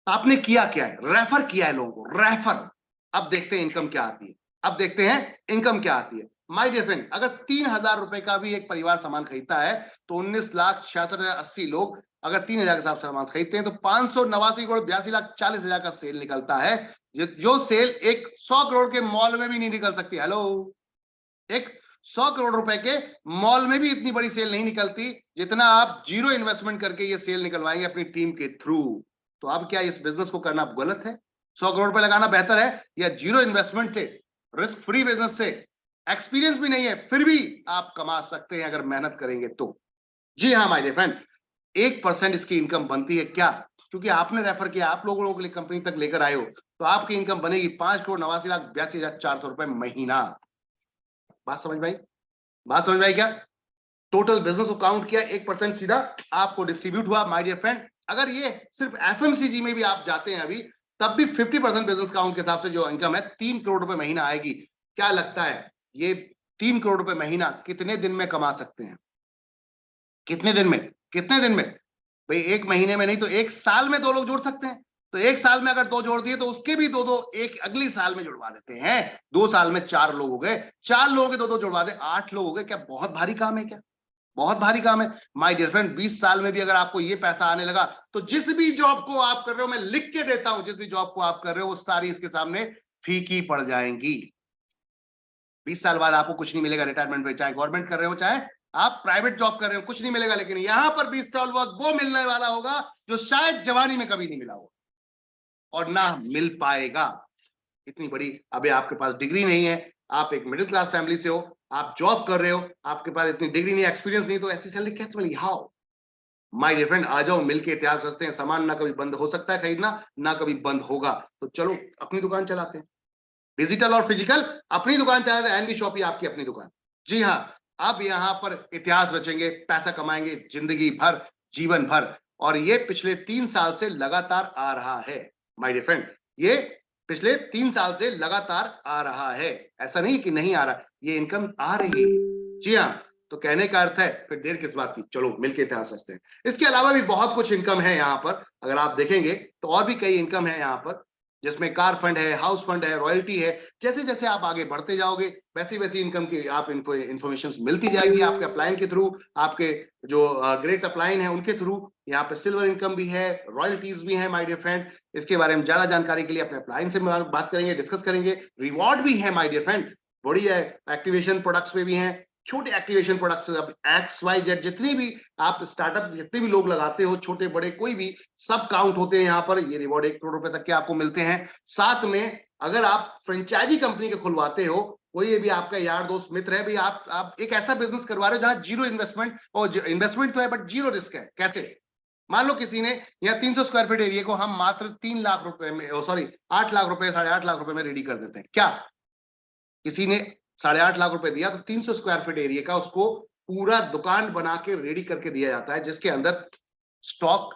आपने किया क्या है? रेफर किया है लोगों को, रेफर। अब देखते हैं इनकम क्या आती है, अब देखते हैं इनकम क्या आती है। माय डियर फ्रेंड, अगर 3,000 रुपए का भी एक परिवार सामान खरीदता है तो 19,66,080 लोग अगर 3,000 के हिसाब से सामान खरीदते हैं तो 589 करोड़ 82,40,000 का सेल निकलता है, जो सेल एक 100 करोड़ के मॉल में भी नहीं निकल सकती। हेलो, एक 100 करोड़ रुपए के मॉल में भी इतनी बड़ी सेल नहीं निकलती जितना आप जीरो इन्वेस्टमेंट करके ये सेल निकलवाएंगे अपनी टीम के थ्रू। तो अब क्या इस बिजनेस को करना गलत है? 100 करोड़ रुपए लगाना बेहतर है या जीरो इन्वेस्टमेंट से, रिस्क फ्री बिजनेस से, एक्सपीरियंस भी नहीं है फिर भी आप कमा सकते हैं अगर मेहनत करेंगे तो? जी हाँ माय डियर फ्रेंड, 1% इसकी इनकम बनती है। क्या? क्योंकि आपने रेफर किया, आप लोगों के लिए कंपनी तक लेकर आए हो, तो आपकी इनकम बनेगी 5,89,82,400 रुपए महीना। बात समझ में आई? बात समझ में आई क्या? टोटल बिजनेस को काउंट किया, 1% सीधा आपको डिस्ट्रीब्यूट हुआ। माय डियर फ्रेंड, अगर ये सिर्फ एफएमसीजी में भी आप जाते हैं अभी, तब भी 50% बिजनेस काउंट के हिसाब से जो इनकम है 3 करोड़ रुपए महीना आएगी। क्या लगता है ये 3 करोड़ रुपए महीना कितने दिन में कमा सकते हैं? कितने दिन में? कितने दिन में भाई? 1 महीने में नहीं तो 1 साल में 2 लोग जोड़ सकते हैं। तो 1 साल में अगर 2 जोड़ दिए तो उसके भी 2-2 एक अगली साल में जुड़वा देते हैं। 2 साल में 4 लोग हो गए, 4 लोगों के 2-2 जुड़वा दे, 8 लोग हो गए। क्या बहुत भारी काम है? क्या बहुत भारी काम है? माय डियर फ्रेंड, 20 साल में भी अगर आपको ये पैसा आने लगा तो जिस भी जॉब को आप कर रहे हो, मैं लिख के देता हूं, जिस भी जॉब को आप कर रहे हो वो सारी इसके सामने फीकी पड़ जाएंगी। 20 साल बाद आपको कुछ नहीं मिलेगा रिटायरमेंट में, चाहे गवर्नमेंट कर रहे हो चाहे आप प्राइवेट जॉब कर रहे हो, कुछ नहीं मिलेगा। लेकिन यहां पर 20 साल बाद वो मिलने वाला होगा जो शायद जवानी में कभी नहीं मिला होगा और ना मिल पाएगा। इतनी बड़ी, अभी आपके पास डिग्री नहीं है, आप एक मिडिल क्लास फैमिली से हो, आप जॉब कर रहे हो, आपके पास इतनी डिग्री नहीं, एक्सपीरियंस नहीं, तो ऐसी सैलरी कैसे मिलेगी? हाउ? माय डियर फ्रेंड, आ जाओ, मिलके इतिहास रचते हैं। सामान ना कभी बंद हो सकता है खरीदना, ना कभी बंद होगा। तो चलो अपनी दुकान चलाते हैं, डिजिटल और फिजिकल अपनी दुकान चलाते हैं। एनबी शॉपी आपकी अपनी दुकान। जी हाँ, अब यहां पर इतिहास रचेंगे, पैसा कमाएंगे जिंदगी भर, जीवन भर। और ये पिछले 3 साल से लगातार आ रहा है माय डियर फ्रेंड, ये पिछले 3 साल से लगातार आ रहा है। ऐसा नहीं कि नहीं आ रहा, ये इनकम आ रही है। जी हाँ, तो कहने का अर्थ है फिर देर किस बात की, चलो मिलके इतिहास रचते हैं। इसके अलावा भी बहुत कुछ इनकम है यहाँ पर, अगर आप देखेंगे तो और भी कई इनकम है यहाँ पर, जिसमें कार फंड है, हाउस फंड है, रॉयल्टी है। जैसे जैसे आप आगे बढ़ते जाओगे वैसी वैसी इनकम की आप इंफॉर्मेशन मिलती जाएगी आपके अपलाइन के थ्रू, आपके जो ग्रेट अपलाइन है उनके थ्रू। यहाँ पे सिल्वर इनकम भी है, रॉयल्टीज भी है माय डियर फ्रेंड। इसके बारे में ज्यादा जानकारी के लिए अपने अपलाइन से बात करेंगे, डिस्कस करेंगे। रिवॉर्ड भी है माय डियर फ्रेंड, बड़ी है, एक्टिवेशन प्रोडक्ट्स पे भी हैं, छोटे एक्टिवेशन प्रोडक्ट्स, अब XYZ जितनी भी आप स्टार्टअप, जितने भी लोग लगाते हो, छोटे बड़े कोई भी, सब काउंट होते हैं यहाँ पर। ये रिवॉर्ड 1 करोड़ रुपए तक के आपको मिलते हैं। साथ में अगर आप फ्रेंचाइजी कंपनी के खुलवाते हो, कोई भी आपका यार दोस्त मित्र है, भी आप एक ऐसा बिजनेस करवा रहे हो जहां जीरो इन्वेस्टमेंट, और इन्वेस्टमेंट तो है बट जीरो रिस्क है। कैसे? मान लो किसी ने यहाँ 300 स्क्वायर फीट एरिया को हम मात्र 3 लाख रुपए में, सॉरी 8 लाख रुपए, 8.5 लाख रुपए में रेडी कर देते हैं। क्या किसी ने 8.5 लाख रुपए दिया तो 300 स्क्वायर फीट एरिया का उसको पूरा दुकान बना के रेडी करके दिया जाता है, जिसके अंदर स्टॉक,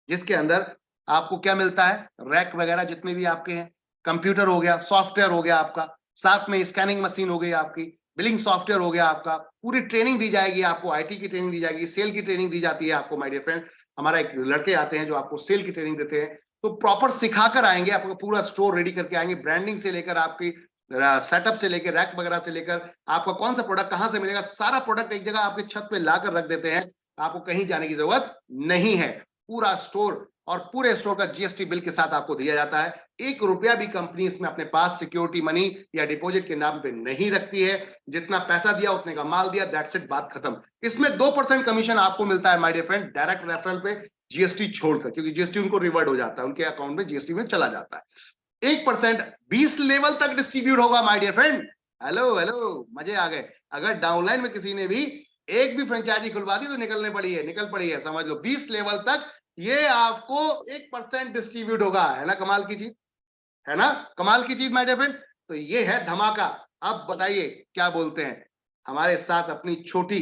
जिसके अंदर आपको क्या मिलता है, रैक वगैरह जितने भी आपके हैं, कंप्यूटर हो गया, सॉफ्टवेयर हो गया आपका, साथ में स्कैनिंग मशीन हो गई आपकी, बिलिंग सॉफ्टवेयर हो गया आपका, पूरी ट्रेनिंग दी जाएगी आपको, आईटी की ट्रेनिंग दी जाएगी, सेल की ट्रेनिंग दी जाती है आपको माय डियर फ्रेंड। हमारा एक लड़के आते हैं जो आपको सेल की ट्रेनिंग देते हैं, तो प्रॉपर सिखाकर आएंगे, आपको पूरा स्टोर रेडी करके आएंगे, ब्रांडिंग से लेकर आपकी सेटअप से लेकर रैक वगैरह से लेकर आपका कौन सा प्रोडक्ट कहां से मिलेगा, सारा प्रोडक्ट एक जगह आपकी छत पे लाकर रख देते हैं। आपको कहीं जाने की जरूरत नहीं है। पूरा स्टोर, और पूरे स्टोर का जीएसटी बिल के साथ आपको दिया जाता है। 1 रुपया भी कंपनी इसमें अपने पास सिक्योरिटी मनी या डिपॉजिट के नाम पे नहीं रखती है। जितना पैसा दिया उतने का माल दिया, दैट्स इट, बात खत्म। इसमें 2% कमीशन आपको मिलता है my dear friend, direct referral पे, जीएसटी छोड़कर, क्योंकि जीएसटी उनको रिवर्ट हो जाता है, उनके अकाउंट में जीएसटी में चला जाता है। 1% 20 लेवल तक डिस्ट्रीब्यूट होगा my dear friend. Hello hello, मजे आ गए। अगर डाउनलाइन में किसी ने भी एक भी फ्रेंचाइजी खुलवा दी तो निकल पड़ी है, समझ लो 20 लेवल तक ये आपको 1% डिस्ट्रीब्यूट होगा। है ना कमाल की चीज, है ना कमाल की चीज माय डियर फ्रेंड। तो ये है धमाका। अब बताइए क्या बोलते हैं, हमारे साथ अपनी छोटी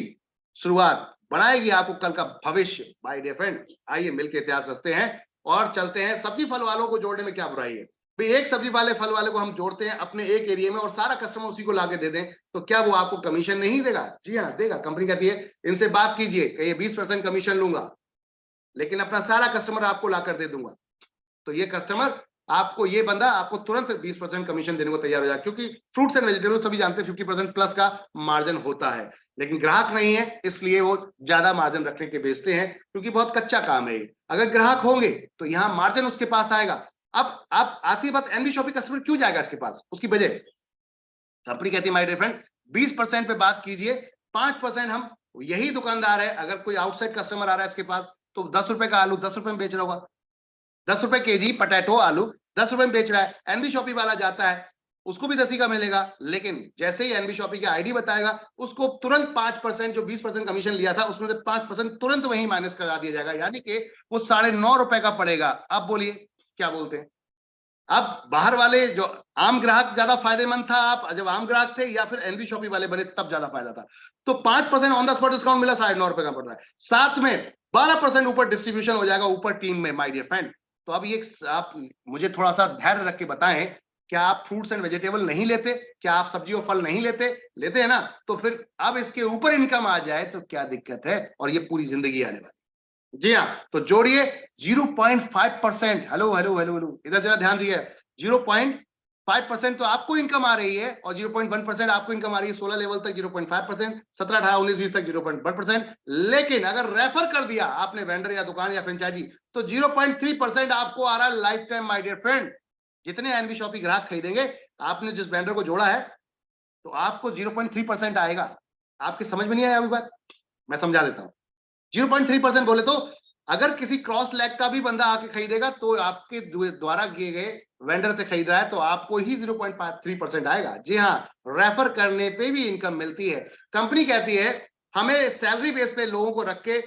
शुरुआत बनाएगी आपको कल का भविष्य माय डियर फ्रेंड। आइए मिलकर इतिहास रचते हैं और चलते हैं। सब्जी फल वालों को जोड़ने में क्या बुराई है भाई? एक सब्जी वाले फल वाले को हम जोड़ते हैं अपने एक एरिया में और सारा कस्टमर उसी को लाके दे दें, तो क्या वो आपको कमीशन नहीं देगा? जी हाँ देगा। कंपनी कहती है इनसे बात कीजिए, कहिए 20% कमीशन लूंगा, लेकिन अपना सारा कस्टमर आपको लाकर दे दूंगा। तो ये कस्टमर आपको, ये बंदा आपको तुरंत 20% कमीशन देने को तैयार हो जाए, क्योंकि फ्रूट्स एंड वेजिटेबल सभी जानते हैं 50% प्लस का मार्जिन होता है। लेकिन ग्राहक नहीं है, इसलिए वो ज्यादा मार्जिन रखने के बेचते हैं, क्योंकि बहुत कच्चा काम है। अगर ग्राहक होंगे तो यहाँ मार्जिन उसके पास आएगा। अब आती बात, एनबी शॉपिंग कस्टमर क्यों जाएगा इसके पास? उसकी वजह, कंपनी कहती है माय डियर फ्रेंड 20% पे बात कीजिए, 5% हम, यही दुकानदार है, अगर कोई आउटसाइड कस्टमर आ रहा है इसके पास तो 10 रुपए का आलू 10 रुपए में बेच रहा होगा, 10 रुपए केजी पटेटो आलू 10 रुपए में बेच रहा है। एनबी शॉपी वाला जाता है, उसको भी 10 ही का मिलेगा, लेकिन जैसे ही एनबी शॉपी की आईडी बताएगा उसको तुरंत 5%, जो 20% कमीशन लिया था उसमें से 5% तुरंत वहीं माइनस करा दिया जाएगा, यानी कि वो 9.5 रुपए का पड़ेगा। अब बोलिए क्या बोलते हैं? अब बाहर वाले जो आम ग्राहक ज्यादा फायदेमंद था, आप जब आम ग्राहक थे, या फिर एनबी शॉपी वाले बने तब ज्यादा फायदा था? तो 5% ऑन द स्पॉट डिस्काउंट मिला, 9.5 रुपए का पड़ रहा है, साथ में 12% ऊपर डिस्ट्रीब्यूशन हो जाएगा ऊपर टीम में माय डियर फ्रेंड। तो अब ये आप मुझे थोड़ा सा धैर्य रख के बताएं, क्या आप फ्रूट्स एंड वेजिटेबल नहीं लेते? क्या आप सब्जी और फल नहीं लेते? लेते हैं ना? तो फिर अब इसके ऊपर इनकम आ जाए तो क्या दिक्कत है? और ये पूरी जिंदगी आने वाली। जी हाँ, तो जोड़िए 0.5%। हेलो हेलो हेलो हेलो, इधर जरा ध्यान दिए। 0.5% तो आपको इनकम आ रही है और 0.1% आपको इनकम आ रही है। 16 लेवल तक 0.5%, 17, 18, 19, 20 तक 0.1%। लेकिन अगर रेफर कर दिया आपने वेंडर या दुकान या फ्रेंचाइजी तो 0.3% आपको आ रहा है lifetime my dear friend. जितने एनबी शॉपी ग्राहक खरीदेंगे, आपने जिस वेंडर को जोड़ा है तो आपको 0.3% आएगा। आपके समझ में नहीं आया अभी बात? मैं समझा देता हूं। 0.3% बोले तो अगर किसी क्रॉस लेग का भी बंदा आके खरीदेगा तो आपके द्वारा किए गए वेंडर से खरीद रहा है तो आपको ही 0.3% आएगा। जी हाँ, रेफर करने पे भी इनकम मिलती है। कंपनी कहती है हमें सैलरी बेस पे लोगों को रख के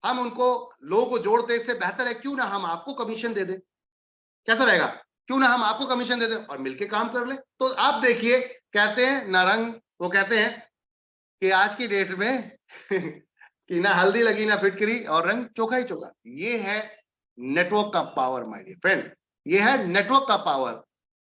हम उनको लोगों को जोड़ते, इससे बेहतर है क्यों ना हम आपको कमीशन दे दें। कैसा रहेगा? क्यों ना हम आपको कमीशन दे दें और मिलके काम कर ले। तो आप देखिए, कहते हैं ना रंग, वो कहते हैं कि आज की डेट में कि ना हल्दी लगी ना फिटकरी और रंग चोखा ही चोखा। ये है नेटवर्क का पावर माय डियर फ्रेंड, ये है नेटवर्क का पावर।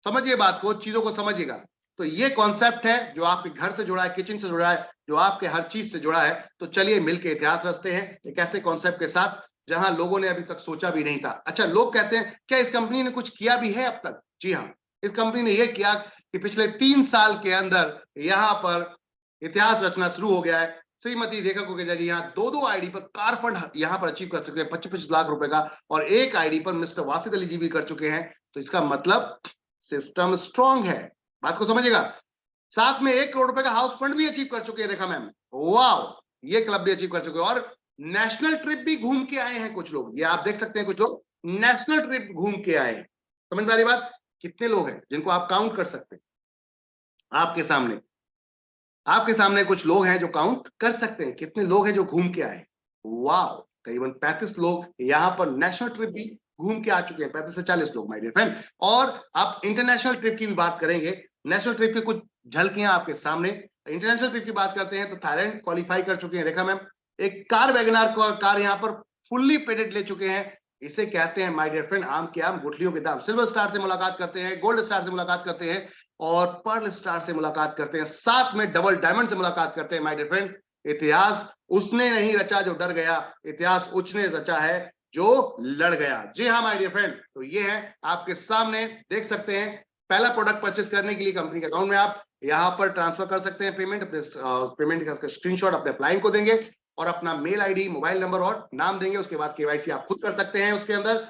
समझिए बात को, चीजों को समझिएगा। तो ये कॉन्सेप्ट है जो आपके घर से जुड़ा है, किचन से जुड़ा है, जो आपके हर चीज से जुड़ा है। तो चलिए मिलके इतिहास रचते हैं एक ऐसे कॉन्सेप्ट के साथ जहां लोगों ने अभी तक सोचा भी नहीं था। अच्छा, लोग कहते हैं क्या इस कंपनी ने कुछ किया भी है अब तक? जी हाँ, इस कंपनी ने यह किया कि पिछले 3 साल के अंदर यहां पर इतिहास रचना शुरू हो गया है। श्रीमती रेखा कुकरेजा जी यहाँ 2 आईडी पर कार फंड यहाँ पर अचीव कर चुके हैं 25 लाख रुपए का, और एक आईडी पर मिस्टर वासिद अली जी भी कर चुके हैं। तो इसका मतलब सिस्टम स्ट्रांग है। बात को समझिएगा। साथ में 1 करोड़ रुपए का हाउस फंड भी अचीव कर चुके हैं रेखा मैम। वाह, ये क्लब भी अचीव कर चुके हैं। और नेशनल ट्रिप भी घूम के आए हैं कुछ लोग, ये आप देख सकते हैं, कुछ लोग नेशनल ट्रिप घूम के आए हैं। समझ में आ रही बात? कितने लोग हैं जिनको आप काउंट कर सकते हैं? आपके सामने कुछ लोग हैं जो काउंट कर सकते हैं कितने लोग हैं जो घूम के आए। वाह, करीबन 35 लोग यहाँ पर नेशनल ट्रिप भी घूम के आ चुके हैं, 35 से 40 लोग माय डियर फ्रेंड। और आप इंटरनेशनल ट्रिप की भी बात करेंगे। नेशनल ट्रिप की कुछ झलकियां आपके सामने। इंटरनेशनल ट्रिप की बात करते हैं तो थाईलैंड क्वालिफाई कर चुके हैं रेखा मैम। एक कार वैगनार कार यहाँ पर फुल्ली पेडेड ले चुके हैं। इसे कहते हैं माय डियर फ्रेंड आम के आम गुठलियों के दाम। सिल्वर स्टार से मुलाकात करते हैं, गोल्ड स्टार से मुलाकात करते हैं और पर्ल स्टार से मुलाकात करते हैं, साथ में डबल डायमंड से मुलाकात करते हैं माय डियर फ्रेंड। इतिहास उसने नहीं रचा जो डर गया, इतिहास उसने रचा है जो लड़ गया। जी हाँ माय डियर फ्रेंड, तो ये है आपके सामने, देख सकते हैं। पहला प्रोडक्ट परचेस करने के लिए कंपनी के अकाउंट में आप यहाँ पर ट्रांसफर कर सकते हैं पेमेंट। पेमेंट का स्क्रीनशॉट अपने क्लाइंट को देंगे और अपना मेल आईडी, मोबाइल नंबर और नाम देंगे। उसके बाद केवाईसी आप खुद कर सकते हैं उसके अंदर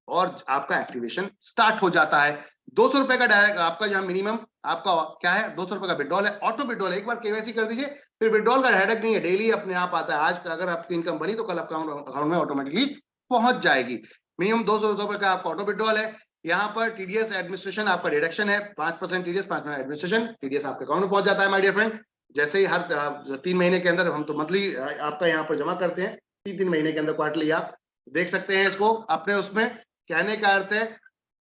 और आपका एक्टिवेशन स्टार्ट हो जाता है। 200 रुपए का डायरेक्ट आपका जहां मिनिमम आपका क्या है, 200 रुपए का विड्रॉल है, ऑटो विड्रॉल है। एक बार केवाईसी कर दीजिए, फिर विड्रॉल का हेडेक नहीं है, डेली अपने आप आता है। आज का अगर आपकी इनकम बनी तो कल अकाउंट में ऑटोमेटिकली पहुंच जाएगी। मिनिमम 200 रुपए का आपका ऑटो विड्रॉल है। यहाँ पर टीडीएस एडमिनिस्ट्रेशन आपका डिडक्शन है, 5% टीडीएस, 5% एडमिनिस्ट्रेशन, टीडीएस आपके अकाउंट में पहुंच जाता है माय डियर फ्रेंड। जैसे ही हर 3 महीने के अंदर, हम तो मंथली आपका यहाँ पर जमा करते हैं, 3 महीने के अंदर क्वार्टरली आप देख सकते हैं इसको अपने उसमें। कहने का अर्थ है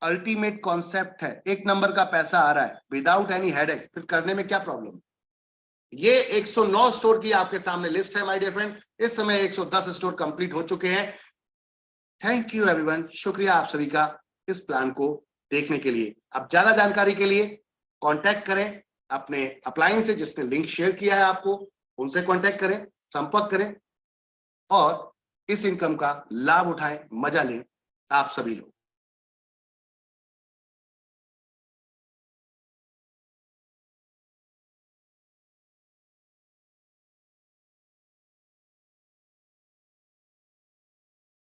अल्टीमेट कॉन्सेप्ट है, 1 नंबर का पैसा आ रहा है विदाउट एनी हेडेक, फिर करने में क्या प्रॉब्लम। ये 109 स्टोर की आपके सामने लिस्ट है माय डियर फ्रेंड। इस समय 110 स्टोर कंप्लीट हो चुके हैं। थैंक यू एवरीवन, शुक्रिया आप सभी का इस प्लान को देखने के लिए। अब ज्यादा जानकारी के लिए कांटेक्ट करें अपने अपलाइन से, जिसने लिंक शेयर किया है आपको, उनसे कांटेक्ट करें, संपर्क करें और इस इनकम का लाभ उठाएं, मजा लें आप सभी लोग।